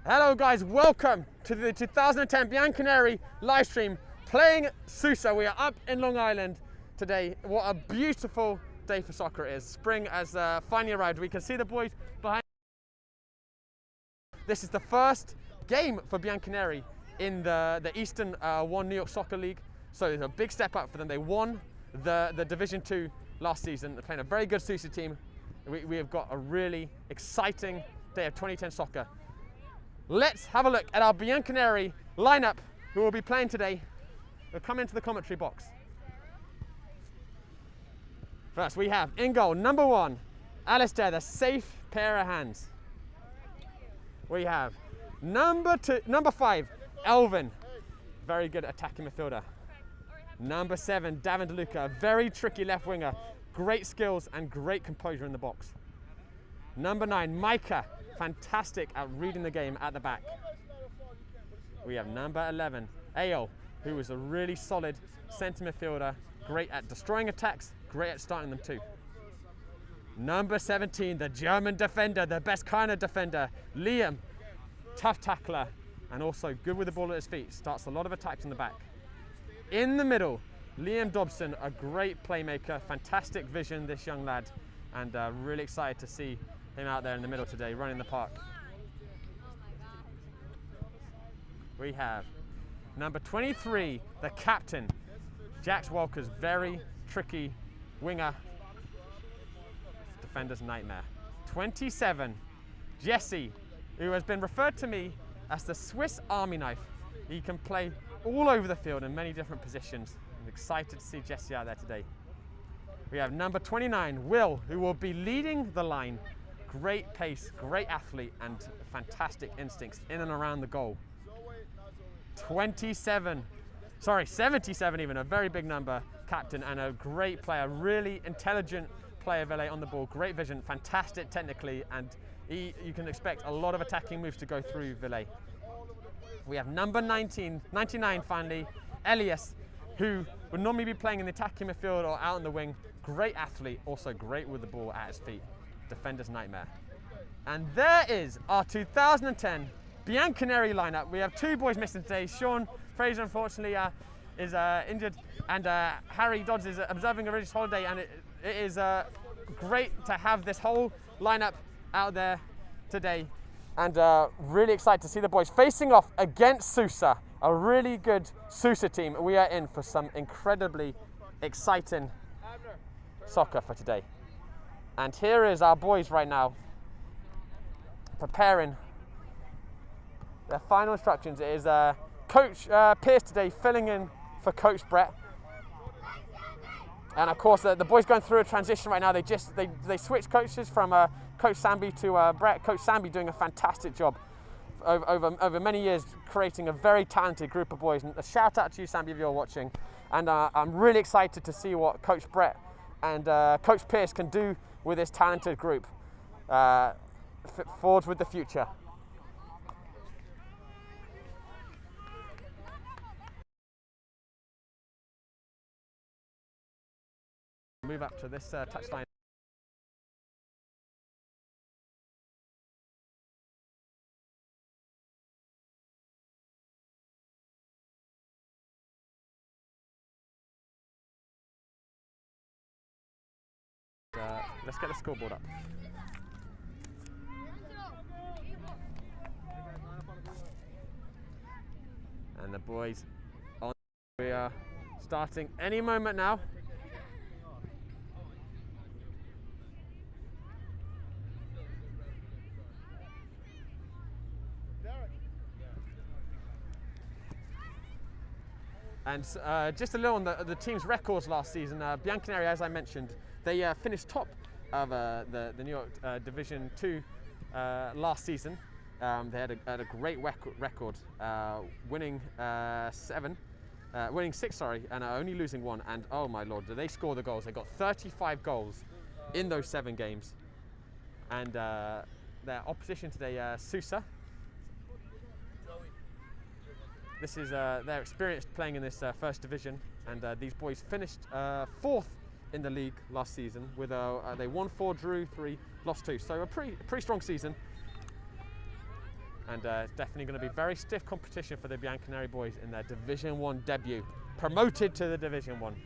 Hello guys, welcome to the 2010 Bianconeri live stream playing SUSA. We are up in Long Island today. What a beautiful day for soccer it is. Spring has finally arrived. We can see the boys behind. This is the first game for Bianconeri in the Eastern 1 New York Soccer League. So it's a big step up for them. They won the Division 2 last season. They're playing a very good SUSA team. We have got a really exciting day of 2010 soccer. Let's have a look at our Bianconeri lineup who will be playing today. We'll come into the commentary box. First, we have in goal, number 1, Alistair, the safe pair of hands. We have number 5, Elvin, very good attacking midfielder. Number 7, Davin DeLuca, a very tricky left winger, great skills and great composure in the box. Number 9, Micah, fantastic at reading the game at the back. We have number 11, Ayo, who is a really solid centre midfielder, great at destroying attacks, great at starting them too. Number 17, the German defender, the best kind of defender, Liam, tough tackler and also good with the ball at his feet, starts a lot of attacks in the back. In the middle, Liam Dobson, a great playmaker, fantastic vision, this young lad, and really excited to see him out there in the middle today, running the park. We have number 23, the captain, Jax Walker's very tricky winger, defender's nightmare. 27, Jesse, who has been referred to me as the Swiss Army knife. He can play all over the field in many different positions. I'm excited to see Jesse out there today. We have number 29, Will, who will be leading the line. Great pace, great athlete, and fantastic instincts in and around the goal. 77 even, a very big number, captain, and a great player, really intelligent player, Ville, on the ball, great vision, fantastic technically, and you can expect a lot of attacking moves to go through Ville. We have number 99 finally, Elias, who would normally be playing in the attacking midfield or out in the wing, great athlete, also great with the ball at his feet. Defender's nightmare. And there is our 2010 Bianconeri lineup. We have 2 boys missing today. Sean Fraser, unfortunately, is injured, and Harry Dodds is observing a religious holiday, and it is great to have this whole lineup out there today, and really excited to see the boys facing off against SUSA, a really good SUSA team. We are in for some incredibly exciting soccer for today. And here is our boys right now, preparing their final instructions. It is Coach Pierce today filling in for Coach Brett. And of course, the boys going through a transition right now. They switched coaches from Coach Samby to Brett. Coach Samby doing a fantastic job over many years, creating a very talented group of boys. And a shout out to you, Samby, if you're watching. And I'm really excited to see what Coach Brett and Coach Pierce can do with this talented group, forward with the future. Move up to this touchline. Let's get the scoreboard up. And the boys on. We are starting any moment now. And just a little on the team's records last season. Bianconeri, as I mentioned, they finished top of the New York Division 2 last season. They had a great record, winning 6, and only losing 1. And oh my lord, did they score the goals? They got 35 goals in those 7 games. And their opposition today, SUSA. This is their experience playing in this first division, and these boys finished 4th in the league last season with they won 4, drew 3, lost 2. So a pretty strong season. And it's definitely going to be very stiff competition for the Bianconeri boys in their Division 1 debut. Promoted to the Division 1.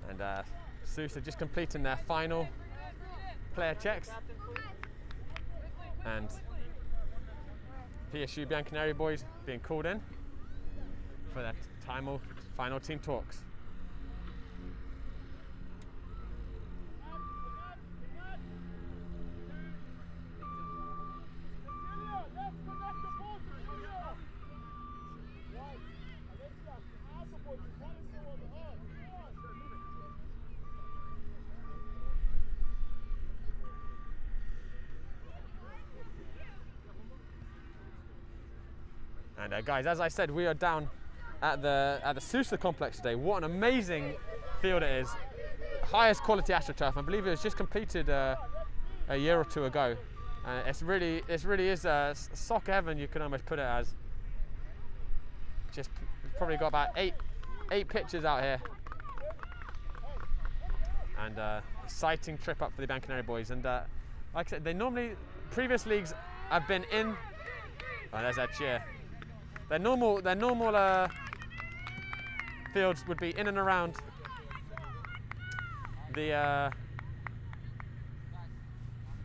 And SUSA just completing their final player checks. And PSU Bianconeri boys being called in for their final team talks. And guys, as I said, we are down at the SUSA complex today. What an amazing field it is. Highest quality AstroTurf. I believe it was just completed a year or two ago. And it really is soccer heaven, you can almost put it as. Just probably got about eight pitches out here. And exciting trip up for the Bianconeri boys. And like I said, they normally, previous leagues have been in. Oh, there's that cheer. Their normal fields would be in and around the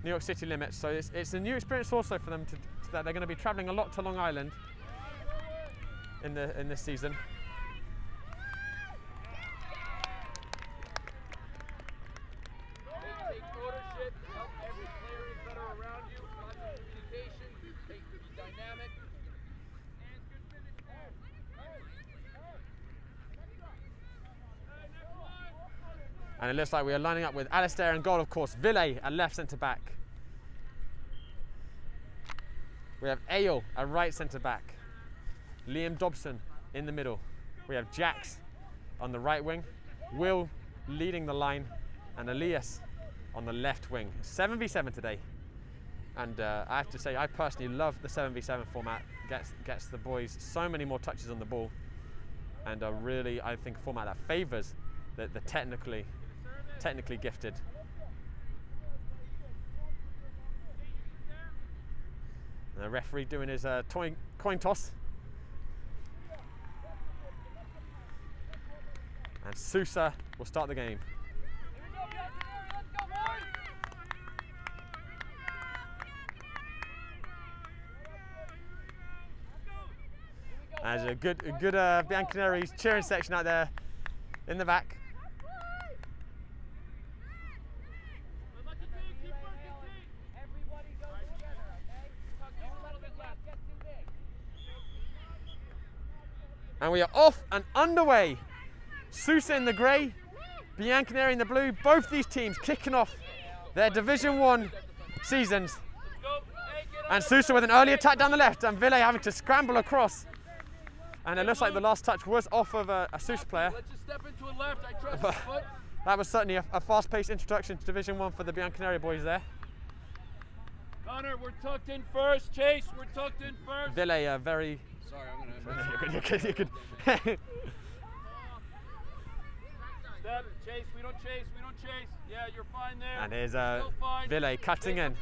New York City limits. So it's a new experience also for them that they're going to be traveling a lot to Long Island in this season. And it looks like we are lining up with Alistair in goal, of course. Ville at left centre-back. We have Eyal at right centre-back. Liam Dobson in the middle. We have Jax on the right wing. Will leading the line. And Elias on the left wing. 7v7 today. And I have to say, I personally love the 7v7 format. Gets the boys so many more touches on the ball. And really, I think, a format that favours the technically gifted. And the referee doing his coin toss. And SUSA will start the game. There's a good Bianconeri's cheering section out there in the back. And we are off and underway. SUSA in the grey, Bianconeri in the blue. Both these teams kicking off their Division 1 seasons. And SUSA with an early attack down the left, and Ville having to scramble across. And it looks like the last touch was off of a SUSA player. Let's just step into a left. I trust the foot. That was certainly a fast-paced introduction to Division 1 for the Bianconeri boys there. Connor, we're tucked in first. Chase, we're tucked in first. Ville, very... Sorry, I'm You could. Step, chase, we don't chase. Yeah, you're fine there. And here's Ville cutting in.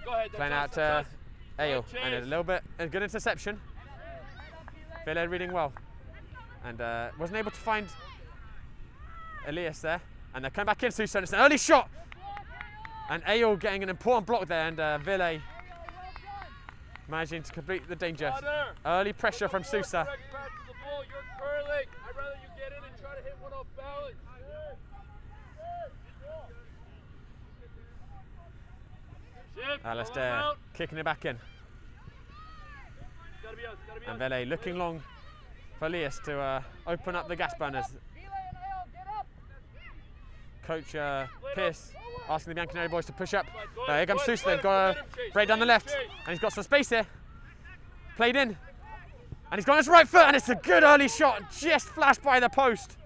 Go ahead. Playing out to Eyal. And a little bit, a good interception. Ville reading well. And wasn't able to find Elias there. And they're coming back in, SUSA. It's an early shot. And Eyal getting an important block there. And Ville managing to complete the danger. Early pressure from SUSA. You're curling. I'd rather you get in and try to hit one off balance. Alistair kicking it back in. And Vele looking long for Elias to open up the gas burners. Coach Pierce asking the Bianconeri boys to push up. Here comes SUSA. They've got a break down the left, and he's got some space here. Played in, and he's got his right foot, and it's a good early shot, just flashed by the post.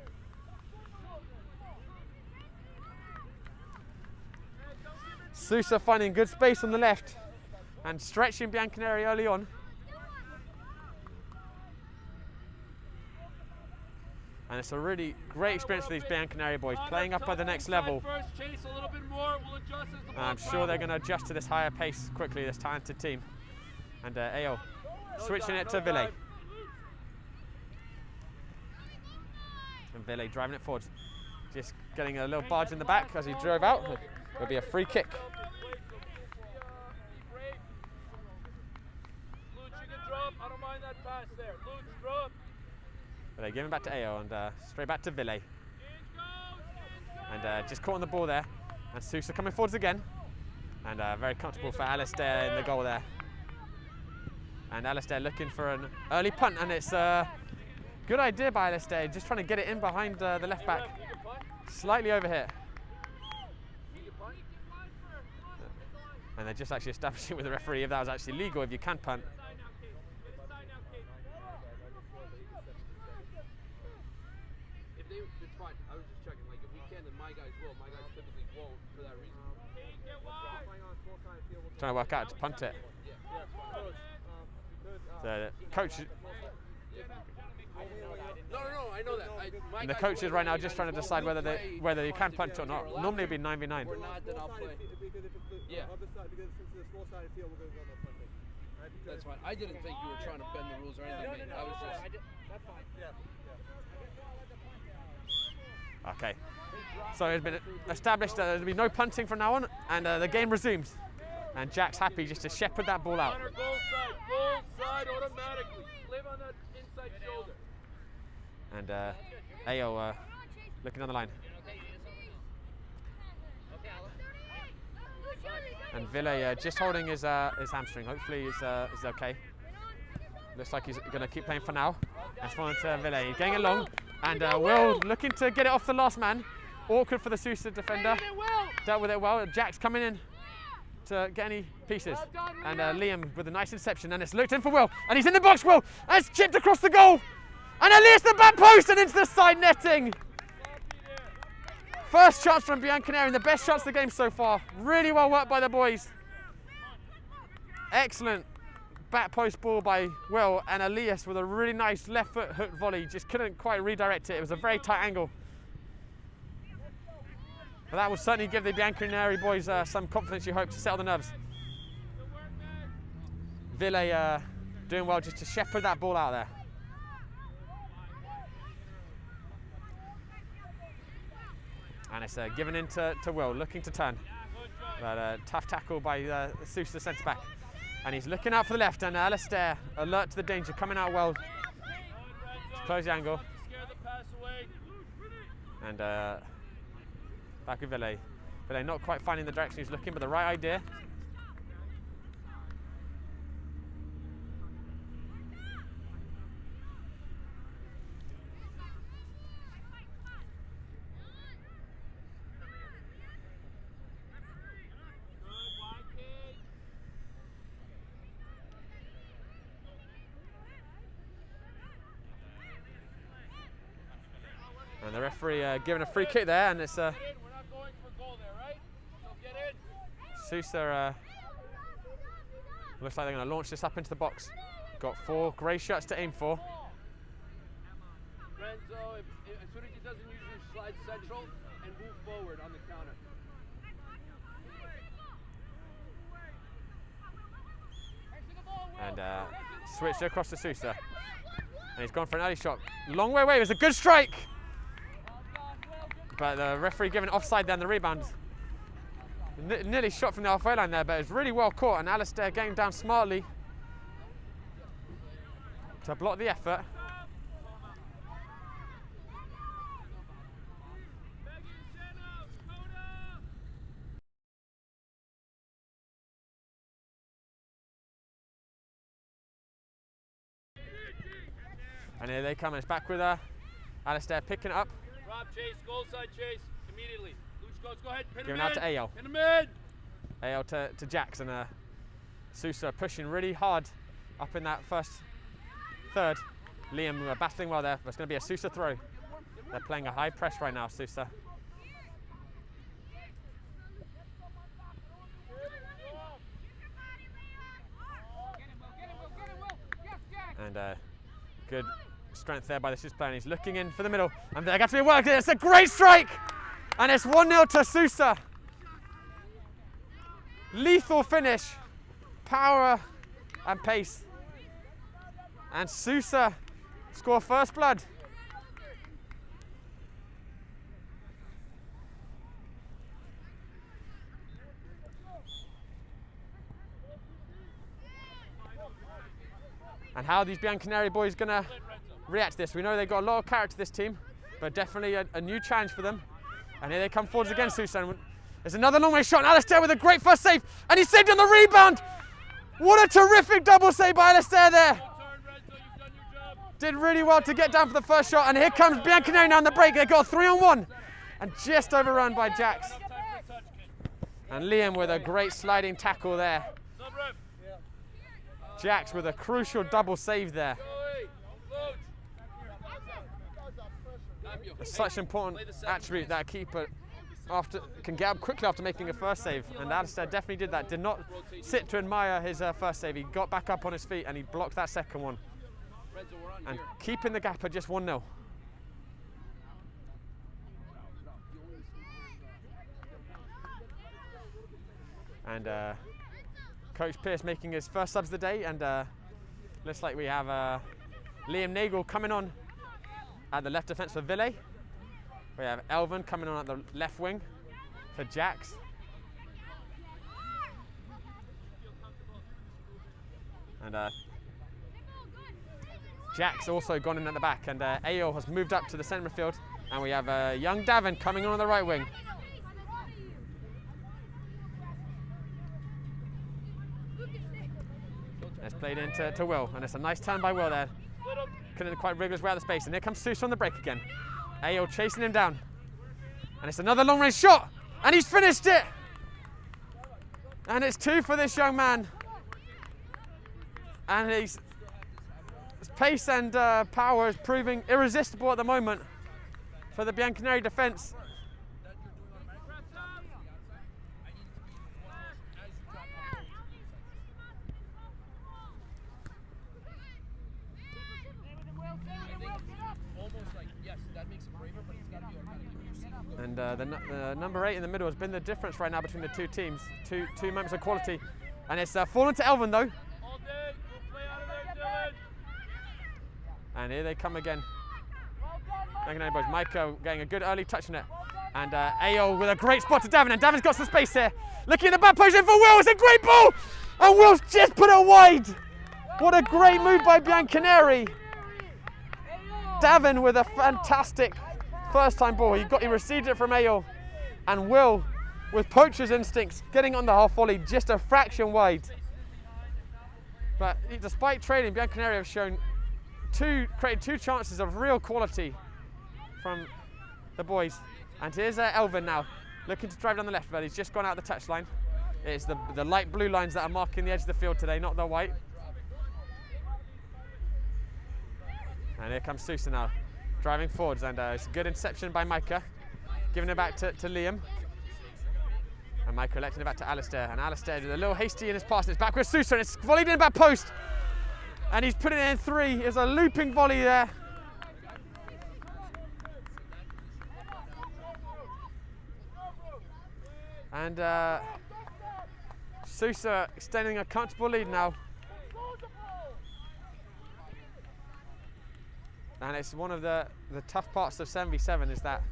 SUSA finding good space on the left and stretching Bianconeri early on. And it's a really great experience for these Bianconeri boys, playing up at the next level. And I'm sure they're going to adjust to this higher pace quickly, this talented team. And Ayo switching it to Vile. And Vile driving it forwards. Just getting a little barge in the back as he drove out. It'll be a free kick. I don't mind that pass there. Luke, drop. They give him back to Ayo and straight back to Vile. And just caught on the ball there. And SUSA coming forwards again. And very comfortable for Alistair in the goal there. And Alistair looking for an early punt, and it's a good idea by Alistair, just trying to get it in behind the left back. Slightly over here. And they're just actually establishing with the referee if that was actually legal, if you can punt. It's fine. I was just checking. Like, if we can, then my guys will. My guys typically won't for that reason. Trying to work out to punt it. The coach. No, I know that. And the coach is right now just trying to decide whether you can punt or not. Normally it'd be 9v9. We're not, then I'll play. Yeah. That's fine. I didn't think you were trying to bend the rules or anything, mate. I was just. That's fine. Yeah. Okay. So it's been established that there'll be no punting from now on, and the game resumes. And Jack's happy just to shepherd that ball out. Goal side automatically. Live on that inside shoulder. And Ayo looking on the line. And Vile just holding his hamstring. Hopefully he's okay. Looks like he's going to keep playing for now. That's one to Vile. He's getting along. And Will looking to get it off the last man. Awkward for the SUSA defender. Dealt with it well. Jack's coming in to get any pieces. And Liam with a nice interception. And it's looked in for Will. And he's in the box, Will. And it's chipped across the goal. And Elias the back post and into the side netting. First chance from Bianconeri and the best chance of the game so far. Really well worked by the boys. Excellent back post ball by Will, and Elias with a really nice left foot hook volley. Just couldn't quite redirect it. It was a very tight angle. But that will certainly give the Bianconeri boys some confidence, you hope, to settle the nerves. Vile doing well just to shepherd that ball out there. And it's given in to Will, looking to turn. But tough tackle by the SUSA centre back. And he's looking out for the left, and Alistair, alert to the danger, coming out well. To close the angle. And back with Vile. Vile not quite finding the direction he's looking, but the right idea. And the referee giving a free kick there, and it's We're not going for goal there, right? So get in. SUSA looks like they're going to launch this up into the box. Got 4 grey shirts to aim for. Renzo, as soon as he doesn't usually slide central and move forward on the counter. And switched across to SUSA. And he's gone for an early shot. Long way away, it was a good strike. But the referee giving offside there on the rebound. Nearly shot from the halfway line there, but it was really well caught, and Alistair getting down smartly to block the effort. And here they come, and it's back with Alistair picking it up. Rob, chase, goal side chase, immediately. Luch goes, go ahead, pin him Giving in. out to Ayo. Pin him in. Ayo to Jax, and SUSA pushing really hard up in that first third. Liam battling well there, but it's going to be a SUSA throw. They're playing a high press right now, SUSA. And good strength there by the SUSA player, and he's looking in for the middle. And they got to be worked. It's a great strike! And it's 1-0 to SUSA. Lethal finish, power and pace. And SUSA score first blood. And how are these Bianconeri boys going to react to this? We know they've got a lot of character, this team, but definitely a new challenge for them. And here they come forwards again, SUSA. And there's another long-range shot, and Alistair with a great first save, and he saved on the rebound. What a terrific double save by Alistair there. Did really well to get down for the first shot, and here comes Bianconeri now on the break. They got a 3-on-1, and just overrun by Jax. And Liam with a great sliding tackle there. Jax with a crucial double save there. It's such an important attribute that a keeper can get up quickly after making a first save, and Alistair definitely did that. Did not sit to admire his first save. He got back up on his feet and he blocked that second one. And keeping the gap at just 1-0. And Coach Pearce making his first subs of the day, and looks like we have Liam Nagel coming on at the left defence for Ville. We have Elvin coming on at the left wing for Jax. And Jax also gone in at the back, and Ayo has moved up to the centre midfield, and we have young Davin coming on the right wing. It's played into Will, and it's a nice turn by Will there. Couldn't quite wriggle his way out of the space, and here comes SUSA on the break again. Ayo chasing him down, and it's another long range shot, and he's finished it! And it's 2 for this young man. And his pace and power is proving irresistible at the moment for the Bianconeri defence. And the number 8 in the middle has been the difference right now between the two teams. Two moments of quality. And it's fallen to Elvin though. And here they come again. Boys. Micah getting a good early touch on it. And Ayo with a great spot to Davin. And Davin's got some space here. Looking in the back post in for Will. It's a great ball. And Will's just put it wide. What a great move by Bianconeri. Davin with a fantastic first-time ball. He received it from Ayo, and Will, with poacher's instincts, getting on the half volley just a fraction wide. But despite trailing, Bianconeri have shown created 2 chances of real quality from the boys. And here's Elvin now, looking to drive down the left, but he's just gone out the touchline. It's the light blue lines that are marking the edge of the field today, not the white. And here comes SUSA now, driving forwards, and it's a good interception by Micah, giving it back to Liam. And Micah collecting it back to Alistair, and Alistair is a little hasty in his pass, and it's back with SUSA, and it's volleyed in back post. And he's putting it in 3, it's a looping volley there. And SUSA extending a comfortable lead now. And it's one of the tough parts of 7v7 is that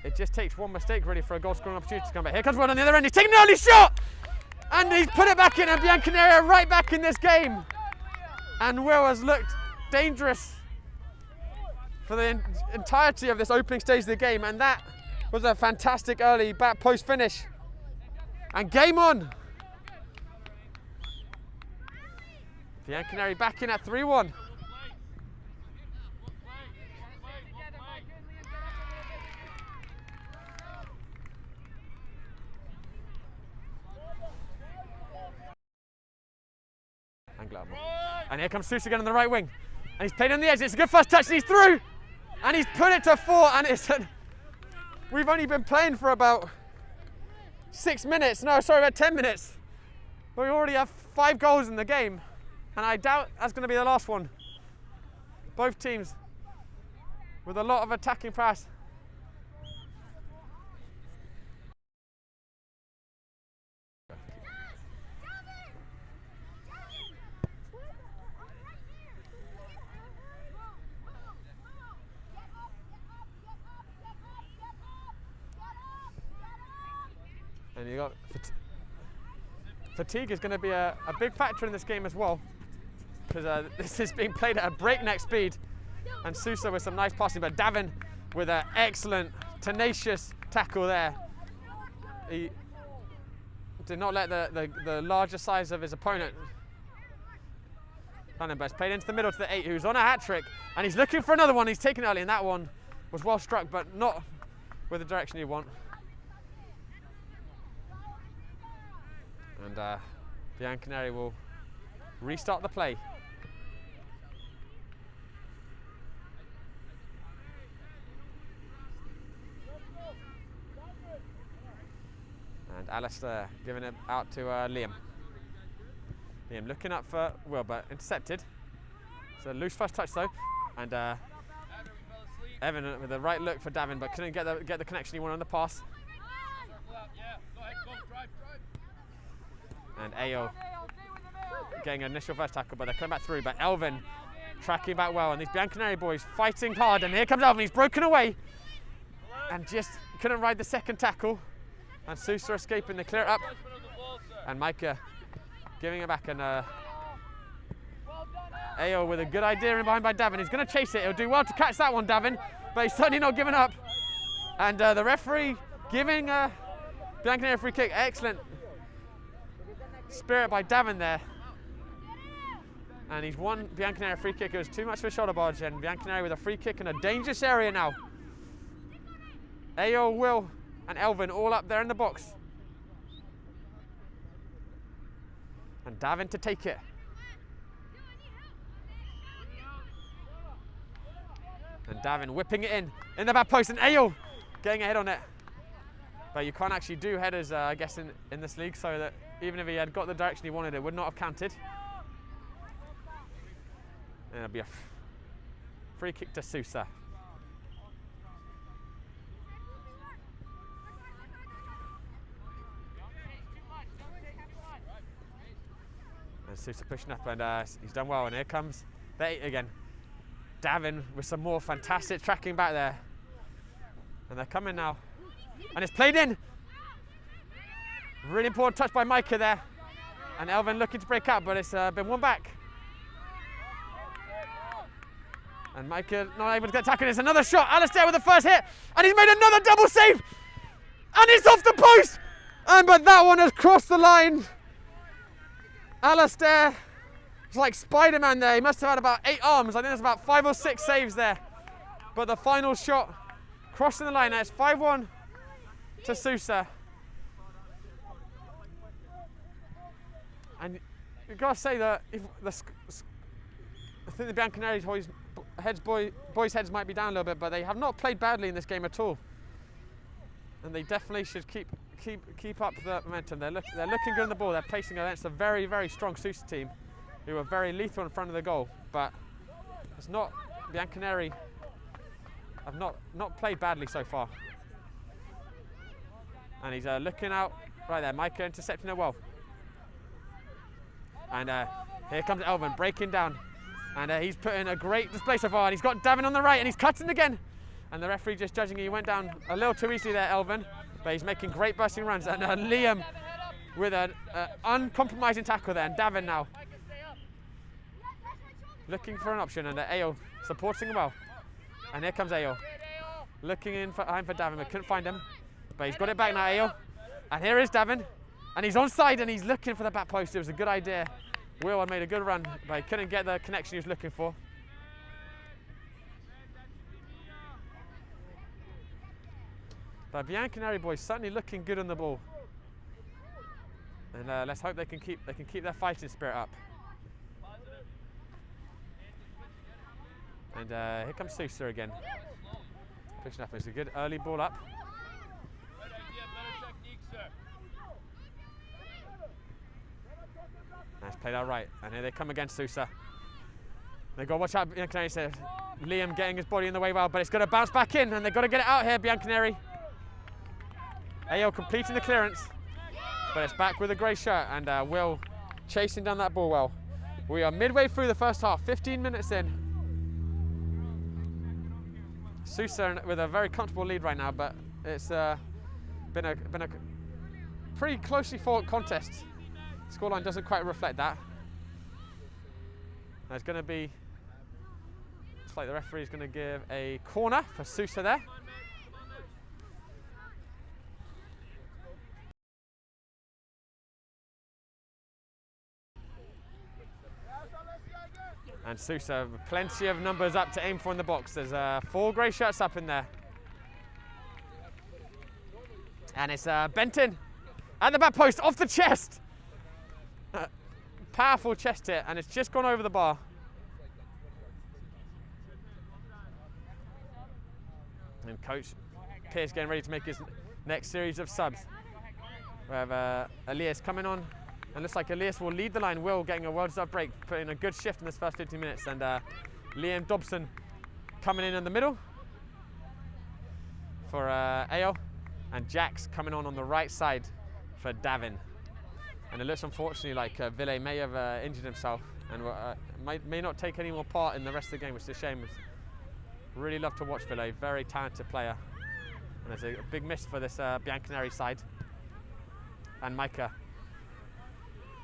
it just takes one mistake really for a goal scoring opportunity to come back. Here comes Will on the other end, he's taking an early shot! And he's put it back in, and Bianconeri are right back in this game. And Will has looked dangerous for the entirety of this opening stage of the game, and that was a fantastic early back post finish. And game on! Bianconeri back in at 3-1. angle out more. And here comes SUSA again on the right wing. And he's played on the edge. It's a good first touch, and he's through. And he's put it to 4. And we've only been playing for about 6 minutes. No, sorry, about 10 minutes. But we already have 5 goals in the game. And I doubt that's going to be the last one. Both teams with a lot of attacking press. And you got fatigue is going to be a big factor in this game as well, because this is being played at a breakneck speed, and SUSA with some nice passing, but Davin with an excellent, tenacious tackle there. He did not let the larger size of his opponent. Best played into the middle to the 8, who's on a hat-trick, and he's looking for another one. He's taken early, and that one was well struck, but not with the direction you want. And Bianconeri will restart the play. And Alistair giving it out to Liam. Liam looking up for Will, but intercepted. So loose first touch though. And Evan with the right look for Davin, but couldn't get the connection he wanted on the pass. And Ayo getting an initial first tackle, but they're coming back through. But Elvin tracking back well, and these Bianconeri boys fighting hard. And here comes Elvin, he's broken away and just couldn't ride the second tackle. And SUSA escaping, they clear it up. And Micah giving it back, and Ayo with a good idea in behind by Davin. He's going to chase it, he'll do well to catch that one, Davin, but he's certainly not giving up. And the referee giving Bianconeri a free kick. Excellent spirit by Davin there. And he's won Bianconeri a free kick. It was too much for a shoulder barge, and Bianconeri with a free kick in a dangerous area now. Ayo, Will and Elvin all up there in the box. And Davin to take it. And Davin whipping it in the back post, and Ayo getting a head on it. But you can't actually do headers, I guess, in this league, so that even if he had got the direction he wanted, it would not have counted. And it'll be a free kick to SUSA. And SUSA pushing up, and he's done well. And here comes the 8 again. Davin with some more fantastic tracking back there. And they're coming now. And it's played in. Really important touch by Micah there. And Elvin looking to break out, but it's been won back. And Micah not able to get tackled. It's another shot. Alistair with the first hit. And he's made another double save. And it's off the post. But that one has crossed the line. Alistair is like Spider-Man there. He must have had about 8 arms. I think there's about 5 or 6 saves there. But the final shot crossing the line. Now it's 5-1 to SUSA. And you've got to say that if I think the Bianconeri boys' heads might be down a little bit, but they have not played badly in this game at all. And they definitely should keep up the momentum. They're looking good on the ball. They're placing against a very, very strong SUSA team, who are very lethal in front of the goal. But it's not Bianconeri have not played badly so far. And he's looking out right there. Micah intercepting it well. And here comes Elvin breaking down. And he's put in a great display so far. And he's got Davin on the right, and he's cutting again. And the referee just judging he went down a little too easily there, Elvin. But he's making great bursting runs. And Liam with an uncompromising tackle there. And Davin now looking for an option. And Ayo supporting him well. And here comes Ayo. Looking in for Davin, but couldn't find him. But he's got it back now, Ayo. And here is Davin. And he's onside, and he's looking for the back post. It was a good idea. Will had made a good run, but he couldn't get the connection he was looking for. But Bianconeri boys certainly looking good on the ball. And let's hope they can keep their fighting spirit up. And here comes SUSA again. Pushing up. It's a good early ball up. Good idea, better technique, sir. That's played out right. And here they come against SUSA. They've got to watch out, Bianconeri said. Liam getting his body in the way well, but it's got to bounce back in, and they've got to get it out here, Bianconeri. Ayo completing the clearance, but it's back with a grey shirt, and Will chasing down that ball well. We are midway through the first half, 15 minutes in. SUSA with a very comfortable lead right now, but it's been a pretty closely fought contest. Scoreline doesn't quite reflect that. There's going to be, looks like the referee is going to give a corner for SUSA there. And SUSA, plenty of numbers up to aim for in the box. There's 4 grey shirts up in there. And it's bent in at the back post, off the chest. Powerful chest hit, and it's just gone over the bar. And Coach Pierce getting ready to make his next series of subs. We have Elias coming on, and looks like Elias will lead the line. Will getting a well-deserved break, putting a good shift in this first 15 minutes. And Liam Dobson coming in the middle for Ayo, and Jax coming on the right side for Davin. And it looks unfortunately like Ville may have injured himself and may not take any more part in the rest of the game, which is a shame. Really love to watch Ville, very talented player. And there's a big miss for this Bianconeri side. And Micah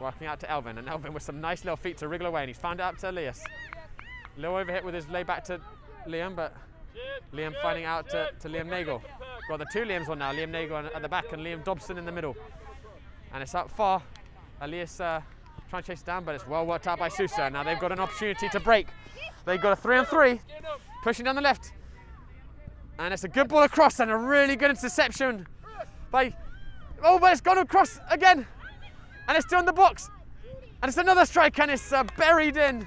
working out to Elvin, and Elvin with some nice little feet to wriggle away, and he's found it up to Elias. Little overhit with his lay back to Liam, but Liam finding out to Liam Nagel. Got the 2 Liams on now, Liam Nagel at the back and Liam Dobson in the middle. And it's up far. Elias trying to chase it down, but it's well worked out by SUSA. Now they've got an opportunity to break. They've got a 3-on-3, pushing down the left. And it's a good ball across and a really good interception by, oh, but it's gone across again. And it's still in the box. And it's another strike, and it's buried in.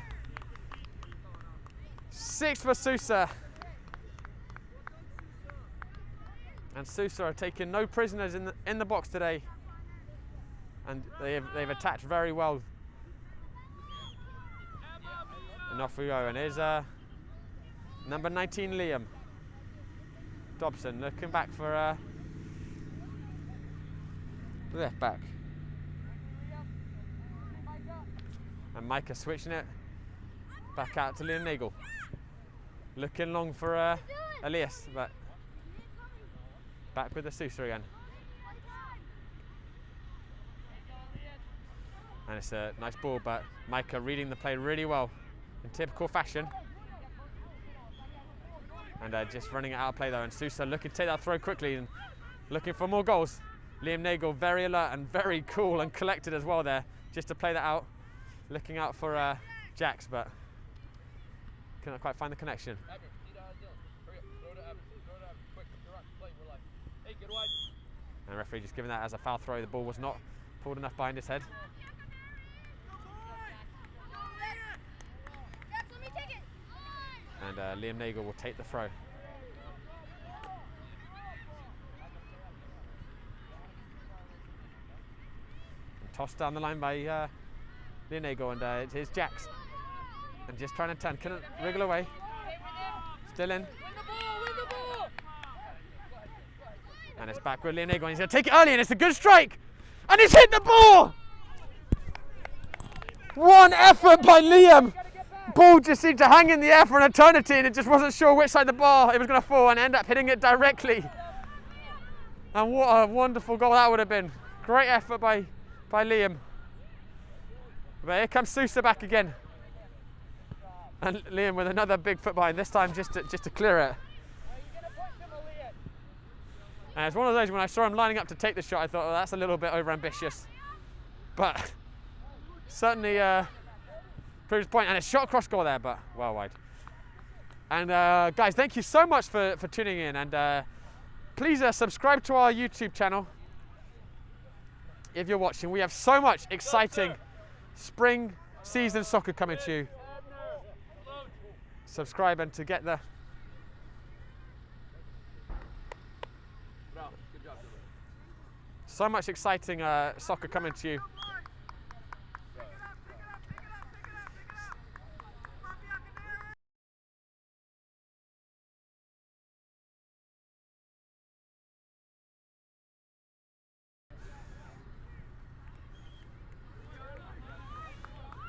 6 for SUSA. And SUSA are taking no prisoners in the box today. And they've attacked very well. And off we go. And here's number 19, Liam Dobson, looking back for left back. And Micah switching it back out to Liam Nagel. Looking long for Elias, but back with the SUSA again. And it's a nice ball, but Micah reading the play really well in typical fashion. And just running it out of play though, and SUSA looking to take that throw quickly and looking for more goals. Liam Nagel very alert and very cool and collected as well there, just to play that out. Looking out for Jax, but couldn't quite find the connection. And the referee just giving that as a foul throw. The ball was not pulled enough behind his head. And Liam Nagel will take the throw. And tossed down the line by Liam Nagel, and here's Jax. And just trying to turn, couldn't wriggle away. Still in. And it's back with Liam Nagel, and he's going to take it early, and it's a good strike! And he's hit the ball! One effort by Liam! Ball just seemed to hang in the air for an eternity, and it just wasn't sure which side the bar it was going to fall, and end up hitting it directly. And what a wonderful goal that would have been. Great effort by Liam. But here comes SUSA back again. And Liam with another big foot behind, this time just to clear it. And it's one of those, when I saw him lining up to take the shot, I thought, oh, that's a little bit overambitious. But certainly proves point, and a shot cross goal there, but well wide. And guys, thank you so much for tuning in, and please subscribe to our YouTube channel if you're watching. We have so much exciting spring season soccer coming to you. subscribe and to get the so much exciting soccer coming to you.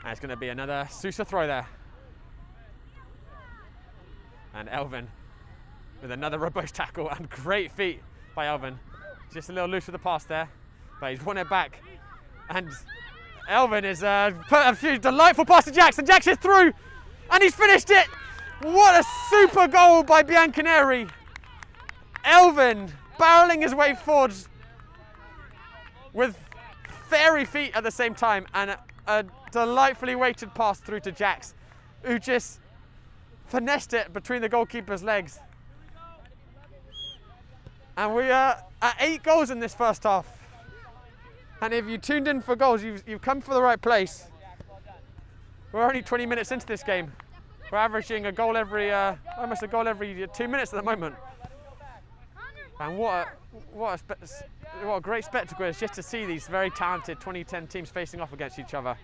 And it's going to be another SUSA throw there. And Elvin with another robust tackle and great feet by Elvin. Just a little loose with the pass there, but he's won it back. And Elvin is put a few delightful pass to Jackson. Jackson is through and he's finished it. What a super goal by Bianconeri. Elvin barreling his way forwards with fairy feet at the same time, and a delightfully weighted pass through to Jax, who just finessed it between the goalkeeper's legs. And we are at 8 goals in this first half. And if you tuned in for goals, you've come for the right place. We're only 20 minutes into this game. We're averaging a goal every, almost a goal every 2 minutes at the moment. And what a great spectacle it is just to see these very talented 2010 teams facing off against each other.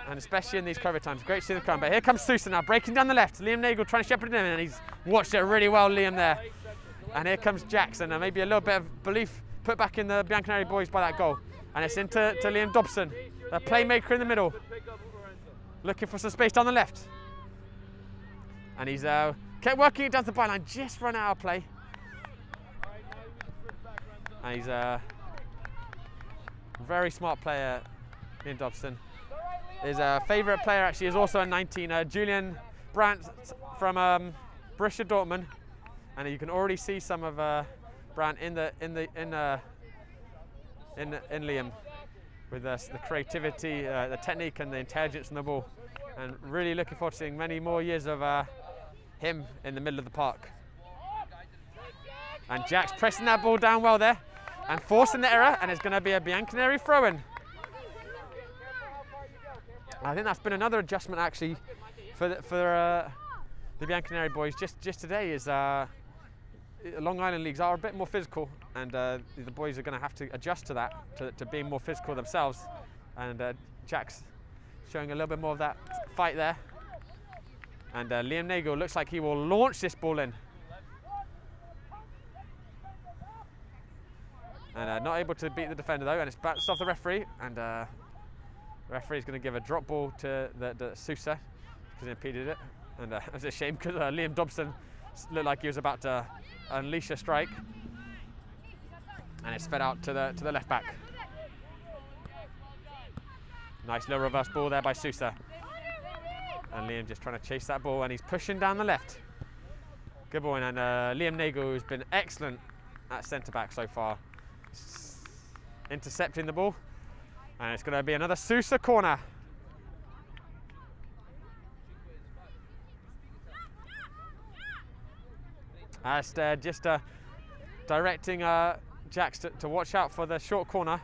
And especially in these COVID times, great to see them come. But here comes SUSA now, breaking down the left. Liam Nagel trying to shepherd it in, and he's watched it really well, Liam, there. And here comes Jackson, and maybe a little bit of belief put back in the Bianconeri boys by that goal. And it's into Liam Dobson, the playmaker in the middle, looking for some space down the left. And he's kept working it down to the byline, just run out of play. And he's a very smart player, Liam Dobson. His favourite player actually is also a 19, Julian Brandt from Borussia Dortmund, and you can already see some of Brandt in Liam with the creativity, the technique, and the intelligence in the ball, and really looking forward to seeing many more years of him in the middle of the park. And Jack's pressing that ball down well there and forcing the error, and it's going to be a Bianconeri throw-in. I think that's been another adjustment actually for the Bianconeri boys just today. Is Long Island leagues are a bit more physical, and the boys are going to have to adjust to that, to being more physical themselves. And Jack's showing a little bit more of that fight there. And Liam Nagel looks like he will launch this ball in. And not able to beat the defender though, and it's bounced off the referee, and the referee is going to give a drop ball to the SUSA because he impeded it. And it's a shame because Liam Dobson looked like he was about to unleash a strike, and it's fed out to the left back. Nice little reverse ball there by SUSA, and Liam just trying to chase that ball, and he's pushing down the left. Good ball, and Liam Nagel, who's been excellent at centre back so far, intercepting the ball, and it's going to be another SUSA corner. Alistair just directing Jax to watch out for the short corner,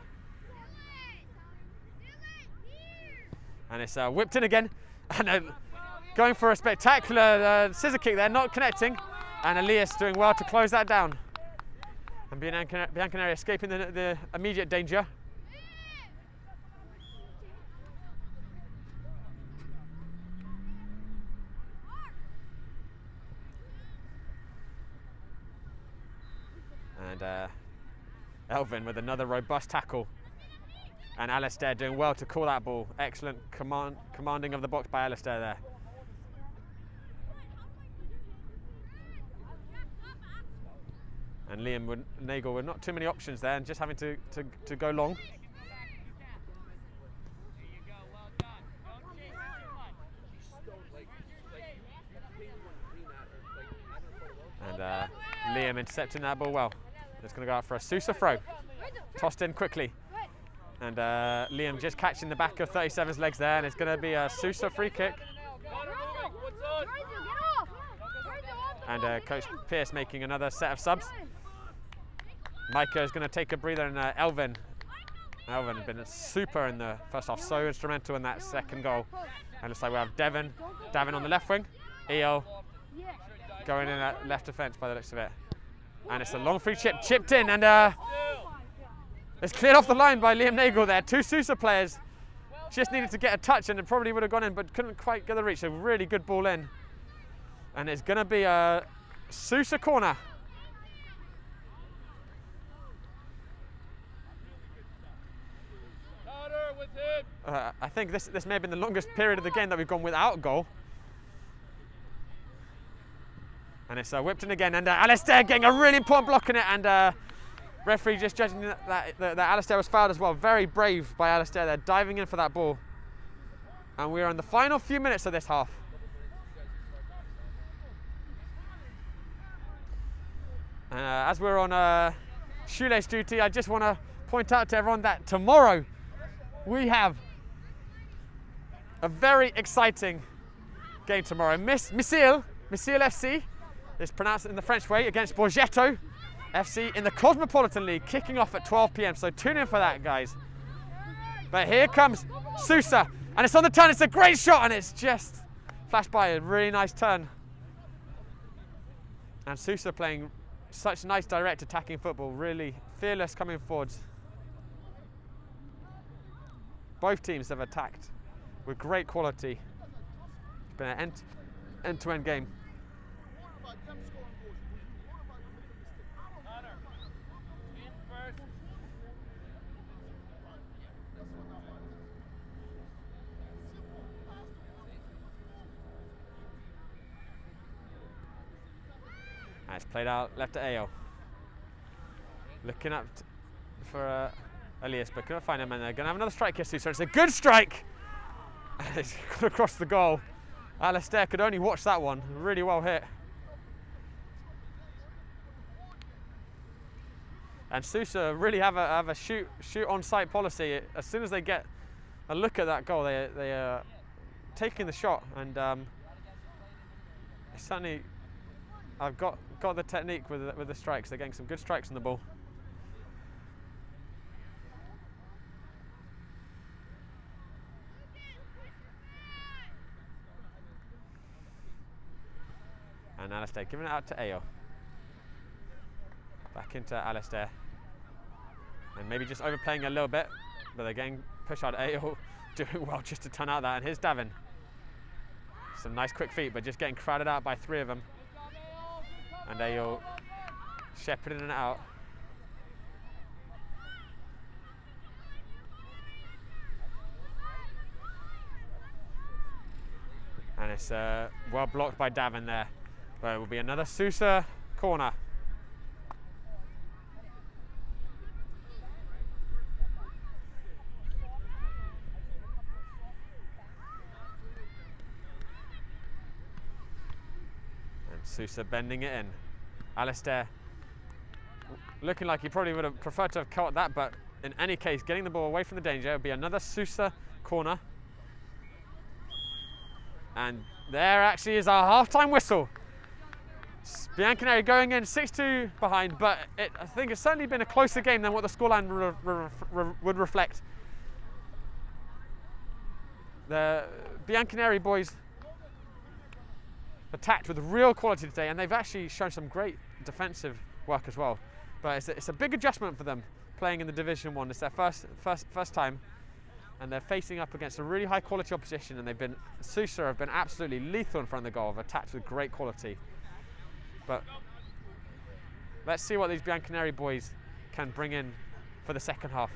and it's whipped in again, and going for a spectacular scissor kick there, not connecting, and Elias doing well to close that down. And Bianconeri escaping the immediate danger. And Elvin with another robust tackle. And Alistair doing well to call that ball. Excellent commanding of the box by Alistair there. And Liam Nagel with not too many options there, and just having to go long. And Liam intercepting that ball well. It's going to go out for a SUSA throw. Tossed in quickly. And Liam just catching the back of 37's legs there, and it's going to be a SUSA free kick. And Coach Pierce making another set of subs. Micah is going to take a breather, and Elvin has been super in the first half, so instrumental in that second goal. And looks like we have Davin on the left wing. EO going in at left defence by the looks of it. And it's a long free chip, chipped in, and it's cleared off the line by Liam Nagel there. Two SUSA players just needed to get a touch and it probably would have gone in, but couldn't quite get the reach. A really good ball in. And it's going to be a SUSA corner. I think this may have been the longest period of the game that we've gone without goal. And it's whipped in again, and Alistair getting a really important block in it, and referee just judging that Alistair was fouled as well. Very brave by Alistair there, diving in for that ball. And we are in the final few minutes of this half. And as we're on shoelace duty, I just want to point out to everyone that tomorrow we have a very exciting game tomorrow. Missil FC is pronounced in the French way against Borgetto FC in the Cosmopolitan League, kicking off at 12 p.m. So tune in for that, guys. But here comes SUSA, and it's on the turn. It's a great shot, and it's just flashed by. A really nice turn. And SUSA playing such nice direct attacking football, really fearless coming forwards. Both teams have attacked with great quality. It's been an end-to-end game. And it's played out left to Ayo. Looking up for Elias, but couldn't find him, and they're going to have another strike here, so it's a good strike. And it's gone across the goal. Alistair could only watch that one. Really well hit. And SUSA really have a shoot on sight policy. As soon as they get a look at that goal, they are taking the shot, and certainly I've got the technique with the strikes. They're getting some good strikes on the ball. And Alistair giving it out to Ayo. Back into Alistair. And maybe just overplaying a little bit, but they're getting pushed out. Ayo doing well just to turn out that. And here's Davin. Some nice quick feet, but just getting crowded out by three of them. And Ayo shepherding it out. And it's well blocked by Davin there. But it will be another SUSA corner. And SUSA bending it in. Alistair looking like he probably would have preferred to have caught that, but in any case, getting the ball away from the danger. It will be another SUSA corner. And there actually is our half-time whistle. Bianconeri going in 6-2 behind, but I think it's certainly been a closer game than what the scoreline would reflect. The Bianconeri boys attacked with real quality today, and they've actually shown some great defensive work as well. But it's a big adjustment for them playing in the Division 1. It's their first time, and they're facing up against a really high quality opposition, and SUSA have been absolutely lethal in front of the goal, have attacked with great quality. But let's see what these Bianconeri boys can bring in for the second half.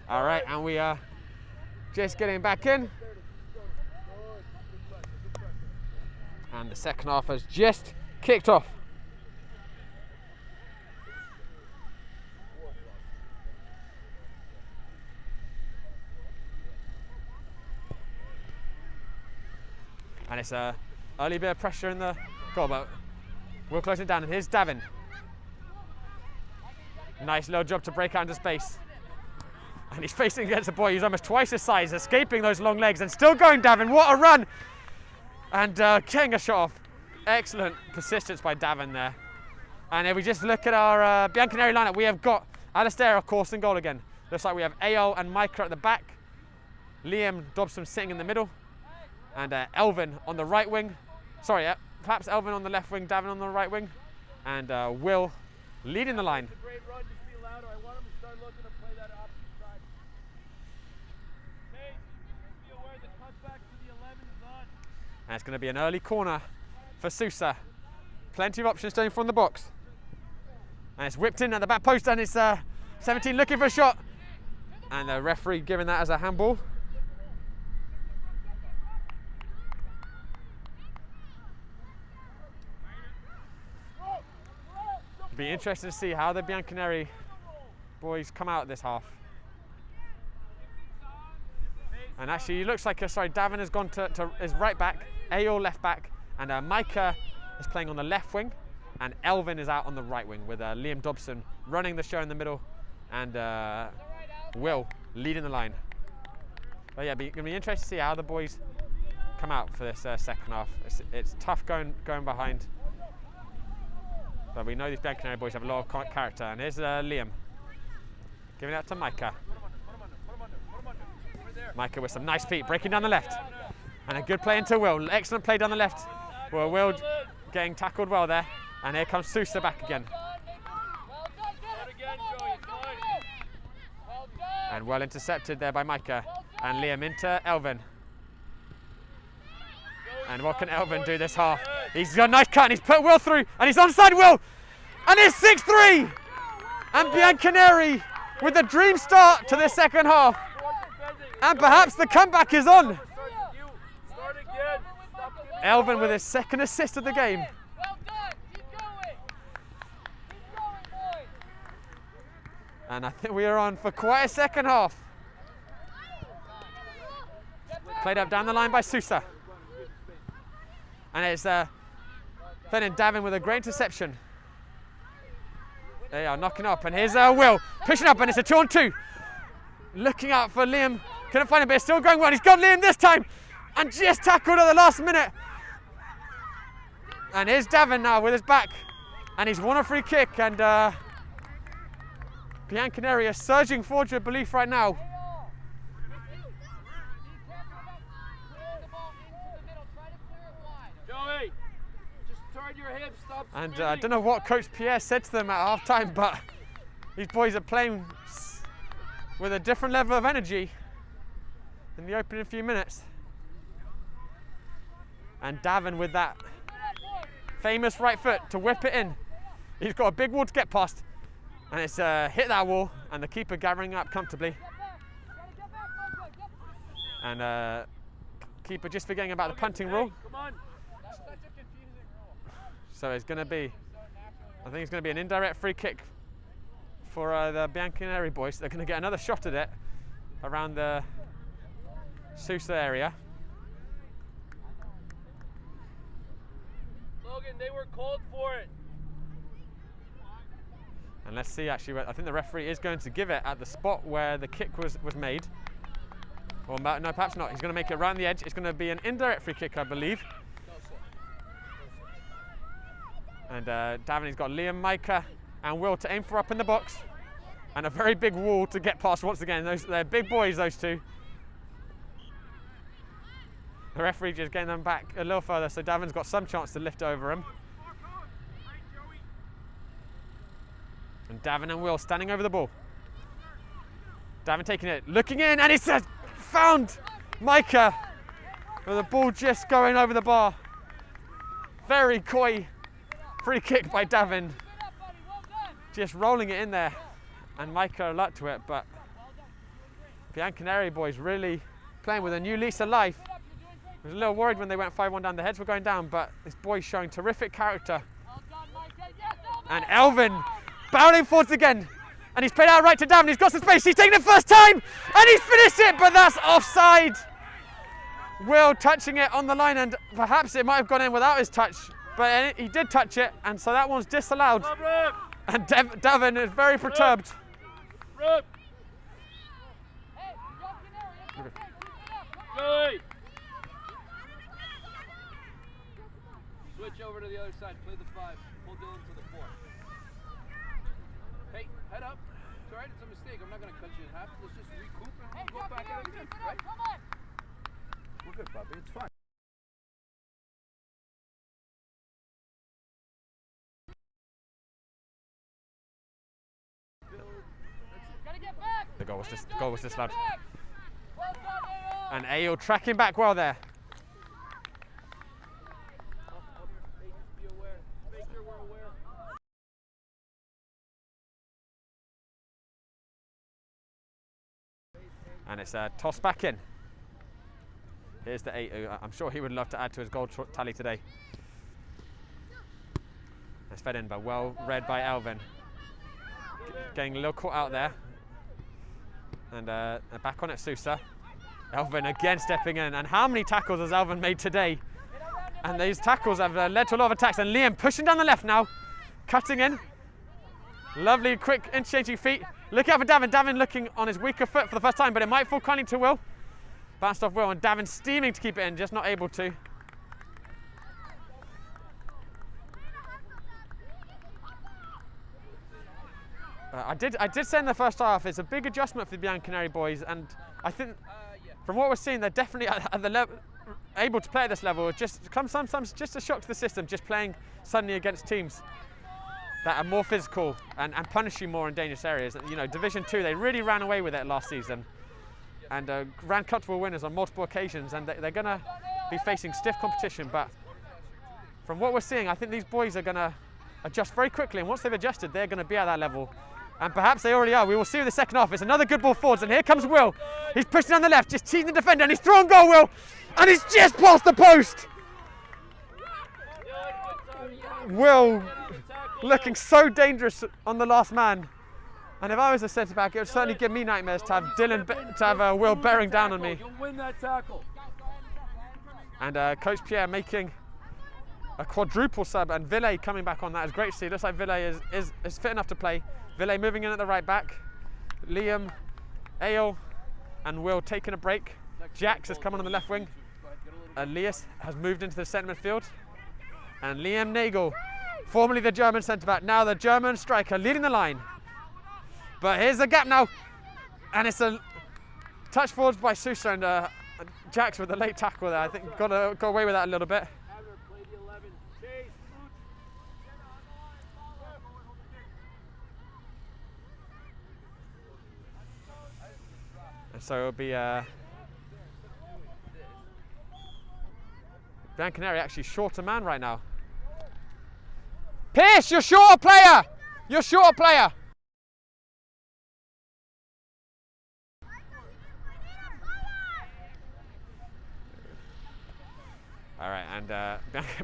All right, and we are just getting back in. And the second half has just kicked off. And it's a early bit of pressure in the goal, but we'll close it down. And here's Davin. Nice little job to break out into space. And he's facing against a boy who's almost twice his size, escaping those long legs and still going, Davin. What a run! And getting a shot off. Excellent persistence by Davin there. And if we just look at our Bianconeri lineup, we have got Alistair, of course, in goal again. Looks like we have Eyal and Micah at the back. Liam Dobson sitting in the middle. And Elvin on the right wing. Sorry, perhaps Elvin on the left wing, Davin on the right wing. And Will leading the line. Great run, just be louder. I want him to start looking to play that opposite side. Hey, be aware the cutback to the 11 is on. And it's going to be an early corner for SUSA. Plenty of options staying from the box. And it's whipped in at the back post, and it's 17 looking for a shot. And the referee giving that as a handball. Be interesting to see how the Bianconeri boys come out this half. And actually, it looks like Davin has gone to his right back, Eyal left back, and Micah is playing on the left wing, and Elvin is out on the right wing with Liam Dobson running the show in the middle, and Will leading the line. But yeah, it's going to be interesting to see how the boys come out for this second half. It's tough going behind. But we know these Bianconeri boys have a lot of character. And here's Liam giving it out to Micah. Micah with some nice feet, breaking down the left. And a good play into Will. Excellent play down the left. Well, Will getting tackled well there. And here comes SUSA back again. And well intercepted there by Micah. And Liam into Elvin. And what can Elvin do this half? He's got a nice cut and he's put Will through and he's onside Will. And it's 6-3. And Bianconeri with a dream start to the second half. And perhaps the comeback is on. Elvin with his second assist of the game. And I think we are on for quite a second half. Played up down the line by SUSA. And it's fed in Davin with a great interception. They are knocking up, and here's Will pushing up, and it's a 2-on-2. Looking out for Liam, couldn't find him, but it's still going well. He's got Liam this time, and just tackled at the last minute. And here's Davin now with his back, and he's won a free kick, and Bianconeri are surging forward with belief right now. And I don't know what Coach Pierre said to them at half-time, but these boys are playing with a different level of energy in the opening few minutes. And Davin with that famous right foot to whip it in. He's got a big wall to get past, and it's hit that wall, and the keeper gathering up comfortably. And keeper just forgetting about the punting rule. So it's going to be, I think it's going to be an indirect free kick for the Bianconeri boys. They're going to get another shot at it around the SUSA area. Logan, they were called for it. And let's see, actually, I think the referee is going to give it at the spot where the kick was made. Or no, perhaps not. He's going to make it around the edge. It's going to be an indirect free kick, I believe. And Davin has got Liam, Micah, and Will to aim for up in the box. And a very big wall to get past once again. They're big boys, those two. The referee just getting them back a little further, so Davin's got some chance to lift over him. And Davin and Will standing over the ball. Davin taking it, looking in, and he's found Micah with the ball just going over the bar. Very coy free kick by Davin. Just rolling it in there. And Micah alert to it, but Bianconeri boys really playing with a new lease of life. I was a little worried when they went 5-1 down. The heads were going down, but this boy's showing terrific character. And Elvin barreling forwards again. And he's played out right to Davin. He's got some space. He's taken it first time. And he's finished it, but that's offside. Will touching it on the line, and perhaps it might have gone in without his touch. But he did touch it, and so that one's disallowed. And Davin is very perturbed. Switch over to the other side. Play the 5. Pull Dylan to the 4. Hey, head up. It's all right. It's a mistake. I'm not going to cut you in half. Let's just recoup and go back at it again. Right? We're good, Bobby. It's fine. The goal was disallowed. And Ayo tracking back well there. And it's a toss back in. Here's the 8. I'm sure he would love to add to his goal tally today. It's fed in, but well read by Elvin. Getting a little caught out there. And back on it, SUSA. Elvin again stepping in. And how many tackles has Elvin made today? And these tackles have led to a lot of attacks. And Liam pushing down the left now. Cutting in. Lovely, quick, interchanging feet. Look out for Davin. Davin looking on his weaker foot for the first time, but it might fall kindly to Will. Bounced off Will, and Davin steaming to keep it in, just not able to. I did say in the first half, it's a big adjustment for the Bianconeri boys, and I think from what we're seeing, they're definitely at the level, able to play at this level. It just comes sometimes just a shock to the system, just playing suddenly against teams that are more physical and punish you more in dangerous areas. You know, Division 2, they really ran away with it last season, and ran comfortable winners on multiple occasions, and they're going to be facing stiff competition. But from what we're seeing, I think these boys are going to adjust very quickly, and once they've adjusted, they're going to be at that level. And perhaps they already are. We will see with the second half. It's another good ball forwards, and here comes Will. He's pushing down the left, just teasing the defender, and he's thrown goal, Will, and he's just past the post. Will looking so dangerous on the last man. And if I was a centre back, it would certainly give me nightmares to have Will bearing down on me. You'll win that tackle. And Coach Pierre making a quadruple sub, and Ville coming back on that is great to see. Looks like Ville is fit enough to play. Ville moving in at the right back. Liam, Ale, and Will taking a break. Jax has come on the left wing. Elias has moved into the centre midfield. And Liam Nagel, formerly the German centre-back, now the German striker, leading the line. But here's the gap now. And it's a touch forwards by SUSA, and Jax with a late tackle there. I think got away with that a little bit. And so it'll be Bianconeri actually short a man right now. Pierce, you're short a player! You're short a player! All right, and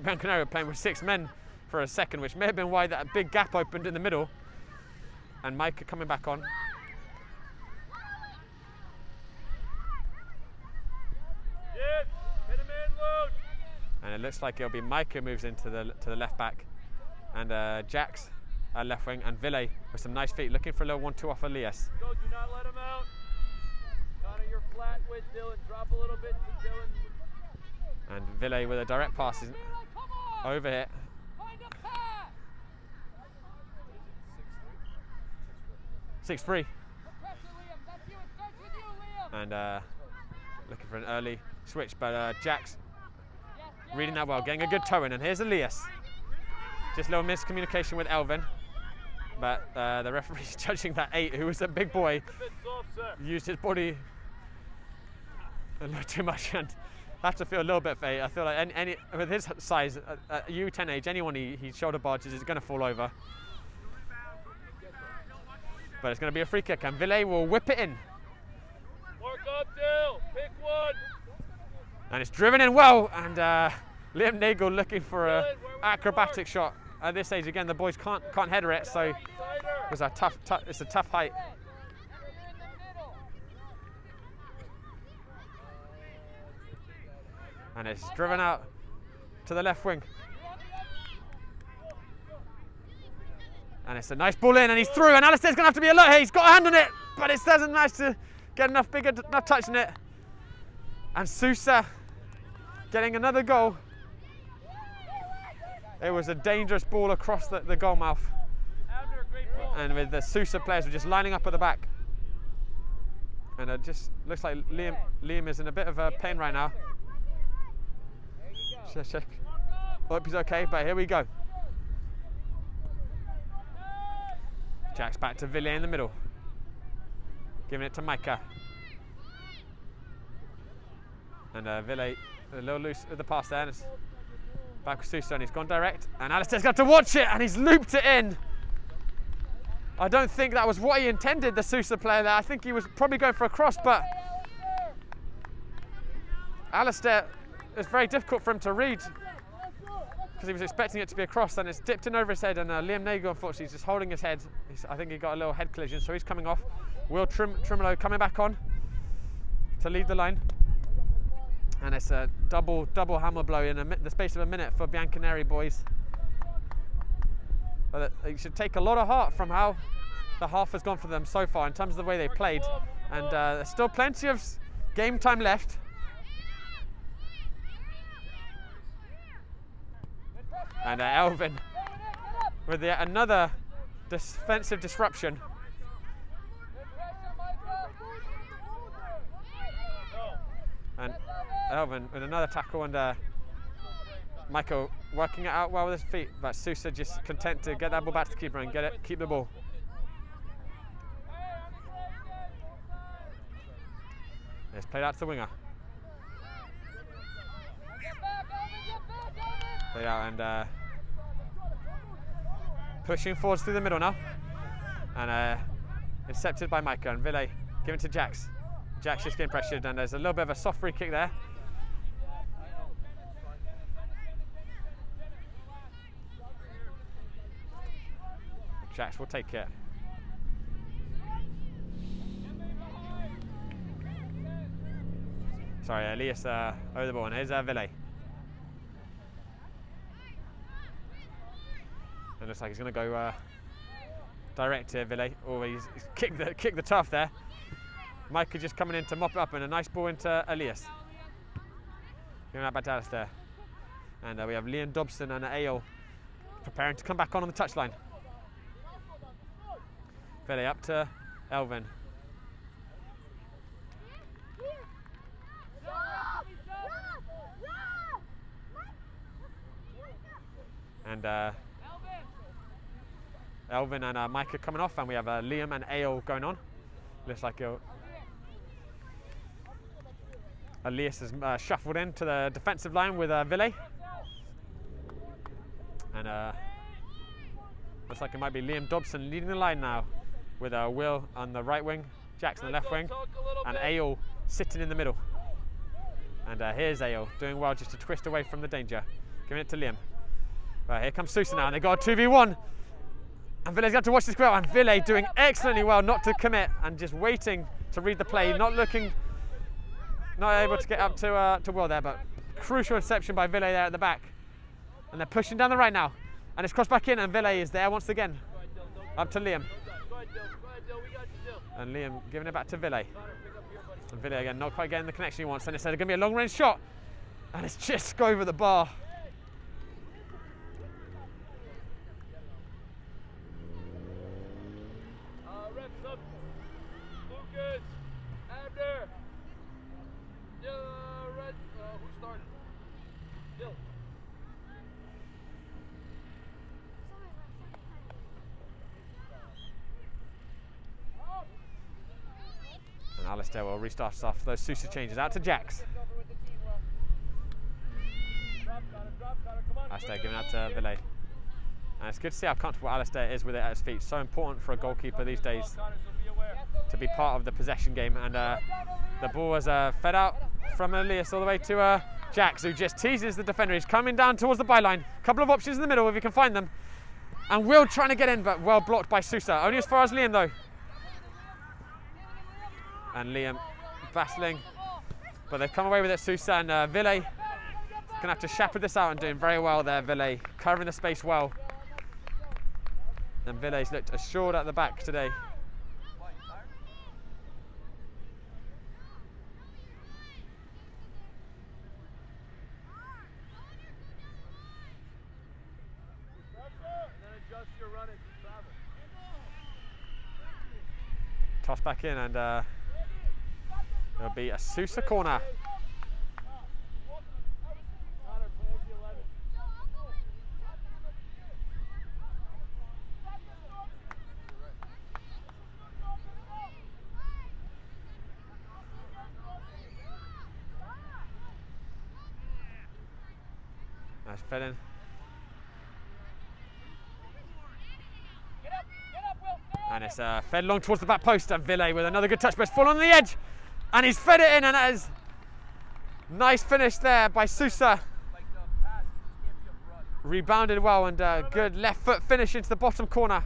Bianconeri were playing with 6 men for a second, which may have been why that big gap opened in the middle. And Micah coming back on. And it looks like it'll be Micah who moves into the left back, and Jax left wing, and Ville with some nice feet, looking for a little 1-2 off Elias. Go, do not let him out. Connor, you're flat with Dylan. Drop a little bit to Dylan. And Ville with a direct pass is over here. 6-3. And looking for an early switch, but Jax reading that well, getting a good toe in, and here's Elias. Just a little miscommunication with Elvin, but the referee's judging that 8, who was a big boy, used his body a little too much, and I have to feel a little bit for 8. I feel like any with his size, at U10 age, anyone he shoulder barges is going to fall over. But it's going to be a free kick, and Ville will whip it in. And it's driven in well, and Liam Nagel looking for an acrobatic shot. At this age, again, the boys can't header it, so it's a tough height. And it's driven out to the left wing. And it's a nice ball in, and he's through, and Alistair's going to have to be alert here. He's got a hand on it, but it doesn't manage to get enough touch on it. And SUSA getting another goal. It was a dangerous ball across the goal mouth. And with the SUSA players were just lining up at the back. And it just looks like Liam is in a bit of a pain right now. Check. Hope he's okay, but here we go. Jack's back to Villiers in the middle. Giving it to Micah. And Villiers a little loose with the pass there. And it's back with SUSA, and he's gone direct. And Alistair's got to watch it, and he's looped it in. I don't think that was what he intended, the SUSA player there. I think he was probably going for a cross, but Alistair, it's very difficult for him to read because he was expecting it to be a cross, and it's dipped in over his head, and Liam Nagel, unfortunately, is just holding his head. I think he got a little head collision, so he's coming off. Will Trimolo coming back on to lead the line. And it's a double hammer blow in the space of a minute for Bianconeri boys. But you should take a lot of heart from how the half has gone for them so far in terms of the way they played. And there's still plenty of game time left. And Elvin with another defensive disruption. And Elvin with another tackle, and Michael working it out well with his feet, but SUSA just content to get that ball back to the keeper and keep the ball. It's played out to the winger. Played out and pushing forwards through the middle now. And intercepted by Micah, and Villiers given to Jax. Jack's just getting pressured, and there's a little bit of a soft free kick there. Jax will take it. Sorry, Elias over the ball, and here's Villiers. It looks like he's going to go direct here, Villiers. Oh, he's kicked the turf there. Micah just coming in to mop it up, and a nice ball into Elias. Giving that back to Alistair. And we have Liam Dobson and Ayo preparing to come back on the touchline. Villiers up to Elvin. And Elvin and Micah coming off, and we have Liam and Ayo going on. Looks like Elias has shuffled into the defensive line with Villiers. And looks like it might be Liam Dobson leading the line now, with Will on the right wing, Jackson on the left wing, and Ayo sitting in the middle. And here's Ayo doing well just to twist away from the danger. Giving it to Liam. Right, here comes SUSA now, and they've got a 2v1. And Villiers got to watch this go out, and Villiers doing excellently well not to commit and just waiting to read the play, not able to get up to Will there, but crucial interception by Villiers there at the back. And they're pushing down the right now, and it's crossed back in, and Villiers is there once again. Up to Liam. And Liam giving it back to Villiers. And Villiers again not quite getting the connection he wants, and it's going to be a long range shot, and it's just go over the bar. Lucas, Abner, who started? Dill. And Alistair will restart us after those SUSA changes. Out to Jax. Alistair giving out to Villiers. And it's good to see how comfortable Alistair is with it at his feet. So important for a goalkeeper these days to be part of the possession game. And the ball was fed out from Elias all the way to Jax, who just teases the defender. He's coming down towards the byline. Couple of options in the middle if he can find them. And Will trying to get in, but well blocked by SUSA. Only as far as Liam, though. And Liam battling. But they've come away with it, SUSA, and Ville going to have to shepherd this out and doing very well there, Ville. Covering the space well. And Ville's looked assured at the back today. Toss back in, and it'll be a SUSA corner. Nice fed in. And it's fed long towards the back post, and Ville with another good touch, but it's full on the edge. And he's fed it in, and that is nice finish there by SUSA. Rebounded well, and good left foot finish into the bottom corner.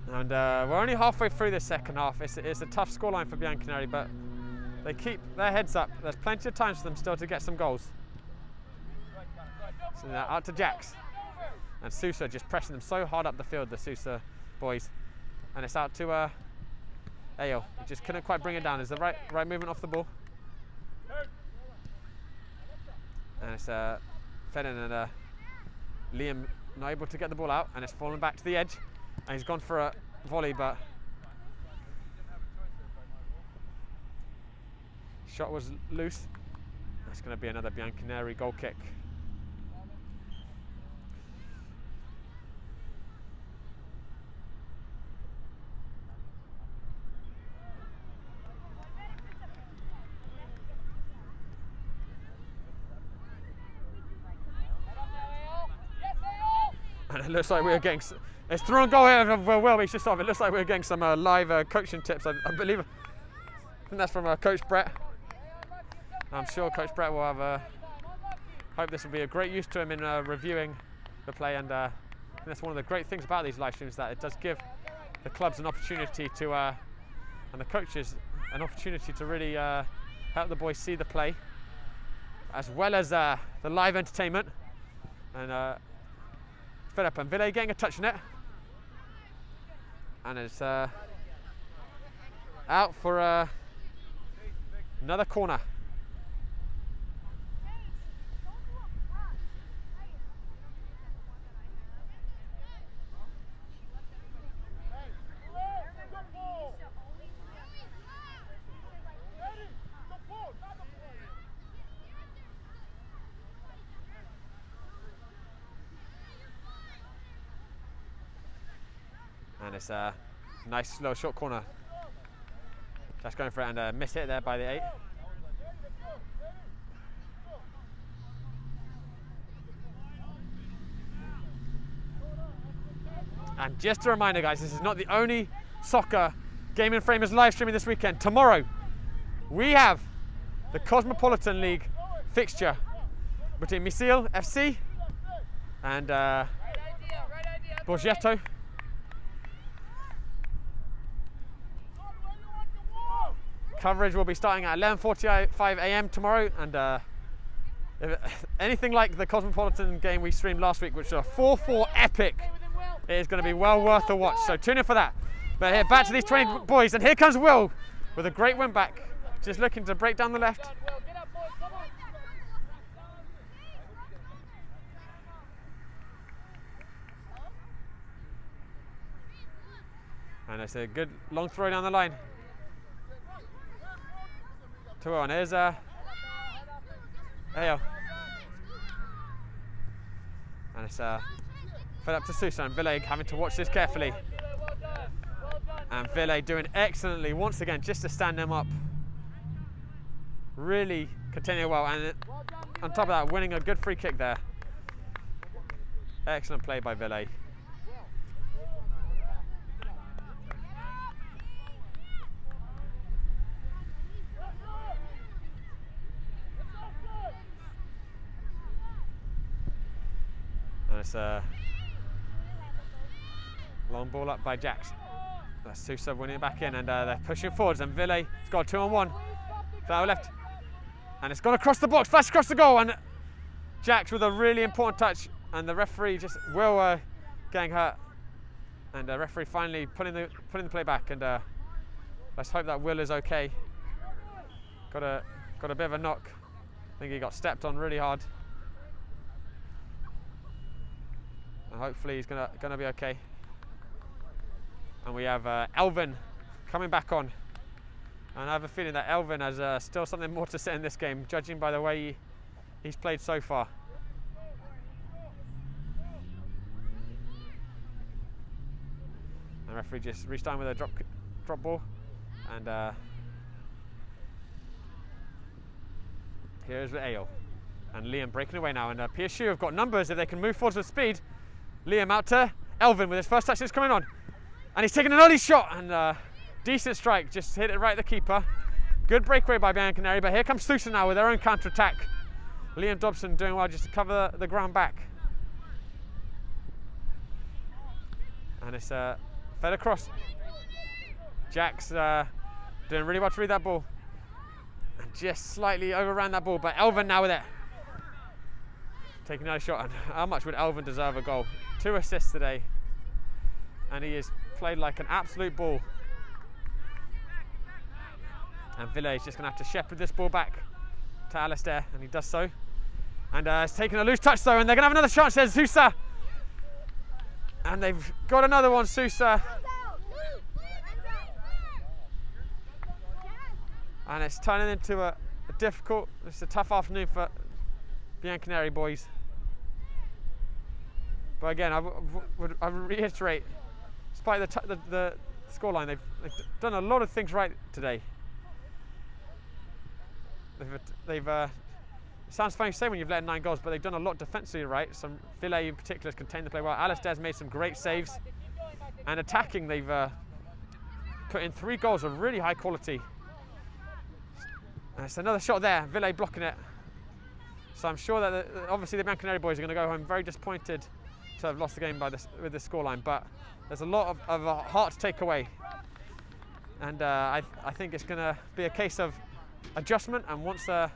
And we're only halfway through this second half. It's a tough scoreline for Bianconeri, but they keep their heads up. There's plenty of time for them still to get some goals. So now out to Jax. And SUSA just pressing them so hard up the field, the SUSA boys. And it's out to Ayo. He just couldn't quite bring it down. Is the right movement off the ball. And it's fed in, and Liam not able to get the ball out, and it's fallen back to the edge. And he's gone for a volley, but shot was loose. That's going to be another Bianconeri goal kick. And it looks like we are getting. It's through on goal here. Well, we should stop. It looks like we're getting some live coaching tips. I believe. I think that's from Coach Brett. I'm sure Coach Brett will have. Hope this will be a great use to him in reviewing the play, and I think that's one of the great things about these live streams, that it does give the clubs an opportunity to, and the coaches an opportunity to really help the boys see the play, as well as the live entertainment. And fed up, and Ville getting a touch on it. And it's out for another corner. And it's a nice slow short corner. Just going for it, and miss it there by the 8. And just a reminder, guys, this is not the only soccer Gaming Framers live streaming this weekend. Tomorrow we have the Cosmopolitan League fixture between Misil FC and Borgetto. Coverage will be starting at 11:45 a.m. tomorrow, and if anything like the Cosmopolitan game we streamed last week, which was a 4-4 epic, it is going to be well worth a watch. So tune in for that. But here, back to these 20 boys, and here comes Will with a great win back, just looking to break down the left. And it's a good long throw down the line. 2-1. Here's Ayo. And it's fed up to SUSA, and Ville having to watch this carefully. And Ville doing excellently once again just to stand them up. Really containing it well, and on top of that, winning a good free kick there. Excellent play by Ville. And it's a long ball up by Jax. That's SUSA winning it back in, and they're pushing forwards, and Ville's got 2-on-1. Foul left. And it's gone across the box, flash across the goal, and Jax with a really important touch, and the referee just getting hurt, and the referee finally putting the play back, and let's hope that Will is okay. Got a bit of a knock. I think he got stepped on really hard, and hopefully he's gonna be okay. And we have Elvin coming back on. And I have a feeling that Elvin has still something more to say in this game, judging by the way he's played so far. And the referee just restarting with a drop ball. And here's Ale. And Liam breaking away now. And PSU have got numbers if they can move forwards with speed. Liam out to Elvin with his first touch that's coming on. And he's taking an early shot, and decent strike, just hit it right at the keeper. Good breakaway by Bianconeri, but here comes SUSA now with their own counter-attack. Liam Dobson doing well just to cover the ground back. And it's fed across. Jax doing really well to read that ball. And just slightly overran that ball, but Elvin now with it. Taking another shot, and how much would Elvin deserve a goal? 2 assists today. And he has played like an absolute ball. And Ville is just going to have to shepherd this ball back to Alistair, and he does so. And he's taking a loose touch though, and they're going to have another chance. There's SUSA. And they've got another one, SUSA. And it's turning into a tough afternoon for Bianconeri boys. But again, I would reiterate, despite the scoreline, they've done a lot of things right today. It sounds funny to say when you've let in 9 goals, but they've done a lot defensively right. Ville in particular has contained the play well. Alistair's made some great saves. And attacking, they've put in 3 goals of really high quality. And it's another shot there, Ville blocking it. So I'm sure that obviously the Bianconeri boys are going to go home very disappointed to have lost the game with this scoreline, but there's a lot of heart to take away. And I think it's going to be a case of adjustment, and once they've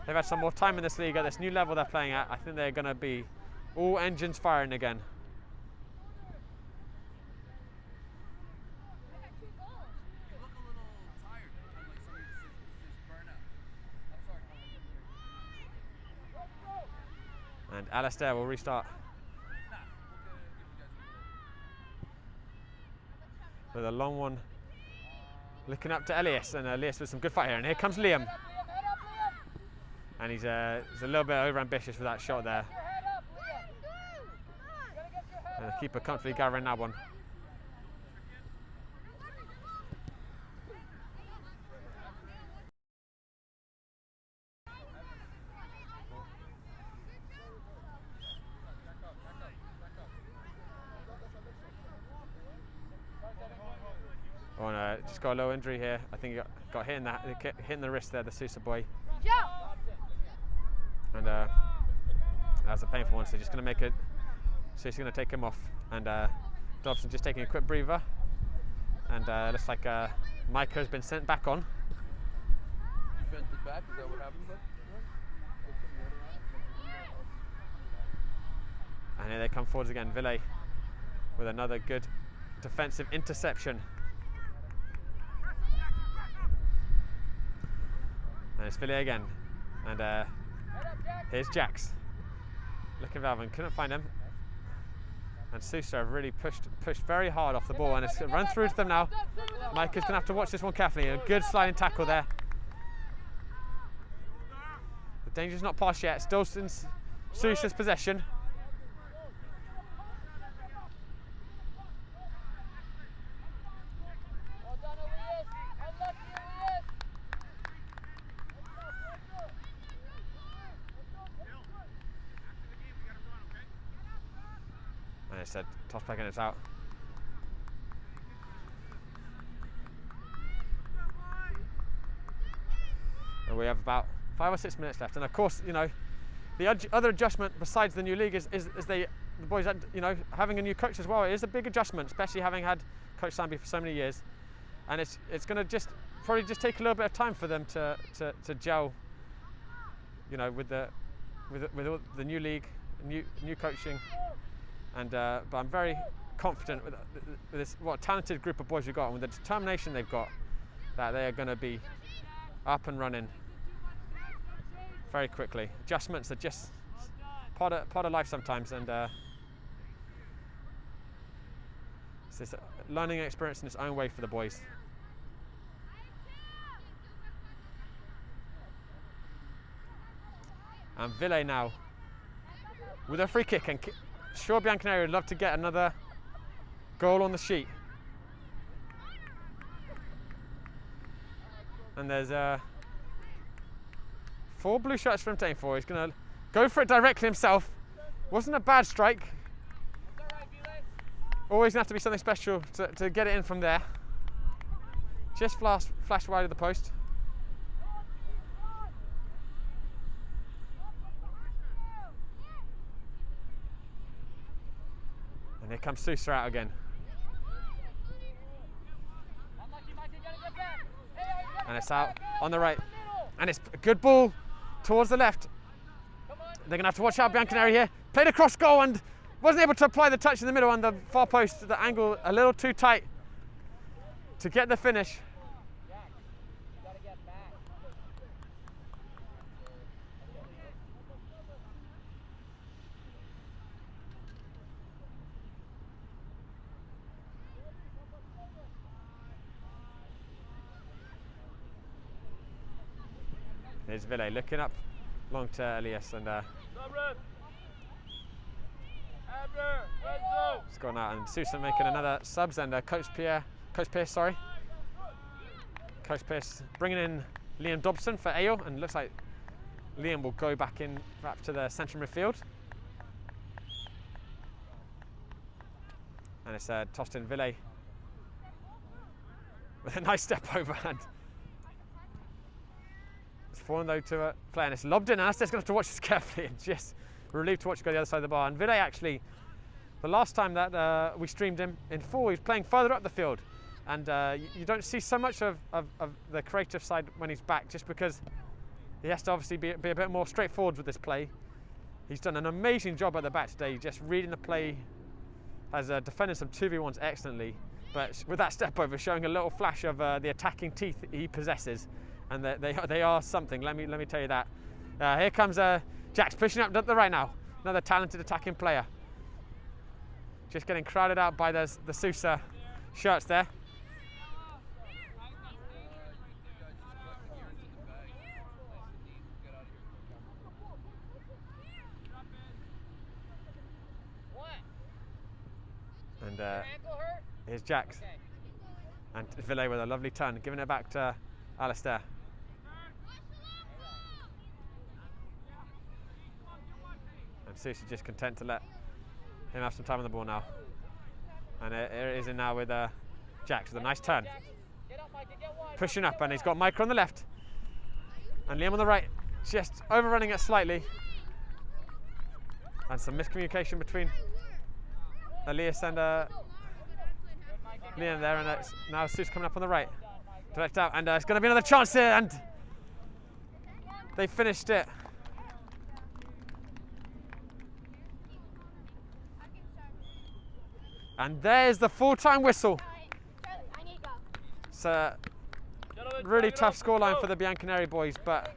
had some more time in this league at this new level they're playing at, I think they're going to be all engines firing again. And Alistair will restart with a long one, looking up to Elias, and Elias with some good fight here. And here comes Liam, and he's a little bit over ambitious with that shot there. And the keeper comfortably gathering that one. Oh, just got a low injury here. I think he got hit in the wrist there, the SUSA boy. And that was a painful one, so just going to make it. So he's going to take him off. And Dobson just taking a quick breather. And looks like Micah has been sent back on. Sent it back? Is that what happened? And here they come forwards again. Ville with another good defensive interception. And it's Ville again. And here's Jax. Looking for Alvin, couldn't find him. And SUSA have really pushed very hard off the ball, and it's run through to them now. Micah's gonna have to watch this one carefully. A good sliding tackle there. The danger's not past yet. Still in SUSA's possession. And it's a toss back and it's out. And we have about 5 or 6 minutes left. And of course, you know, the other adjustment besides the new league is the boys, you know, having a new coach as well. It is a big adjustment, especially having had Coach Sambi for so many years. And it's going to probably just take a little bit of time for them to gel, you know, with all the new league, new coaching. And but I'm very confident with this what a talented group of boys we've got, and with the determination they've got, that they are going to be up and running very quickly. Adjustments are just part of life sometimes, and it's this learning experience in its own way for the boys. And Ville now with a free kick, and sure Bianconeri would love to get another goal on the sheet. And there's 4 blue shirts for him to aim for. He's going to go for it directly himself. Wasn't a bad strike. Always going to have to be something special to get it in from there. Just flashed wide of the post. And here comes SUSA out again. And it's out on the right. And it's a good ball towards the left. They're going to have to watch out Bianconeri here. Played across goal and wasn't able to apply the touch in the middle on the far post. The angle a little too tight to get the finish. There's Ville looking up long to Elias, and it's gone out, and SUSA making another subs, and Coach Pierce bringing in Liam Dobson for Ayo, and looks like Liam will go back to the central midfield. And it's tossed in Ville with a nice step over, and it's fallen though to a player, and it's lobbed in, and Alastair's going to have to watch this carefully, and just relieved to watch it go the other side of the bar. And Ville actually, the last time that we streamed him in full, he was playing further up the field, and you don't see so much of the creative side when he's back, just because he has to obviously be a bit more straightforward with this play. He's done an amazing job at the back today, just reading the play, has defended some 2v1s excellently, but with that step over showing a little flash of the attacking teeth he possesses, and they are something. Let me tell you that. Here comes Jax pushing up the right now. Another talented attacking player. Just getting crowded out by the SUSA shirts there. And here's Jax. And Ville with a lovely turn, giving it back to Alastair. And SUSA just content to let him have some time on the ball now. And here it is in now with Jax with a nice turn. Pushing up, and he's got Micah on the left. And Liam on the right, just overrunning it slightly. And some miscommunication between Elias and Liam there, and now SUSA coming up on the right. Direct out, and it's going to be another chance here, and they finished it. And there's the full-time whistle. It's a really tough scoreline for the Bianconeri boys, but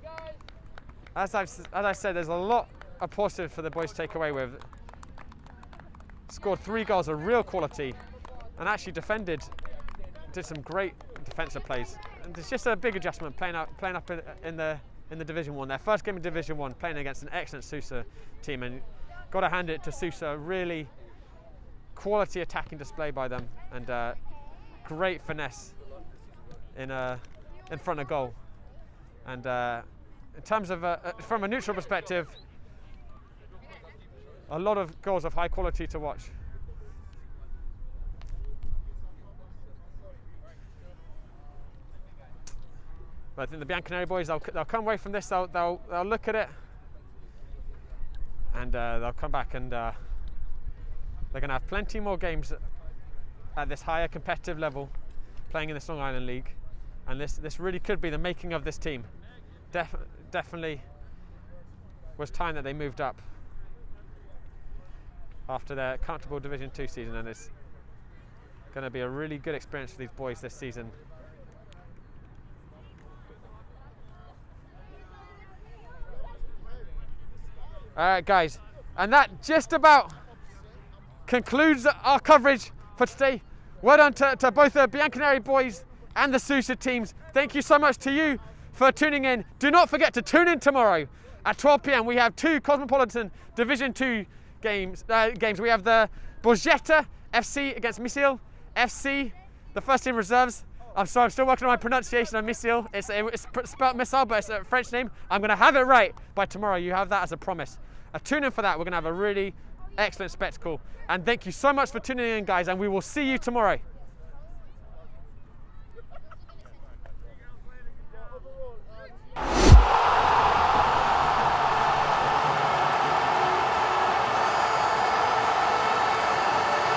as I said, there's a lot of positive for the boys to take away with. Scored 3 goals of real quality, and actually did some great defensive plays. And it's just a big adjustment playing up in the Division 1. Their first game in Division 1, playing against an excellent SUSA team, and got to hand it to SUSA. Really quality attacking display by them, and great finesse in front of goal. And in terms of from a neutral perspective, a lot of goals of high quality to watch. But I think the Bianconeri boys, they'll come away from this, they'll look at it, and they'll come back, and they're going to have plenty more games at this higher competitive level, playing in the Long Island League, and this really could be the making of this team. Definitely was time that they moved up after their comfortable Division 2 season, and it's going to be a really good experience for these boys this season. All right, guys, and that just about concludes our coverage for today. Well done to both the Bianconeri boys and the SUSA teams. Thank you so much to you for tuning in. Do not forget to tune in tomorrow at 12 p.m. We have 2 Cosmopolitan Division 2 games. We have the Borgetta FC against Misil FC, the first team reserves. I'm sorry, I'm still working on my pronunciation of Misil. It's spelled missile, but it's a French name. I'm going to have it right by tomorrow. You have that as a promise. Tune in for that. We're going to have a really excellent spectacle. And thank you so much for tuning in, guys, and we will see you tomorrow.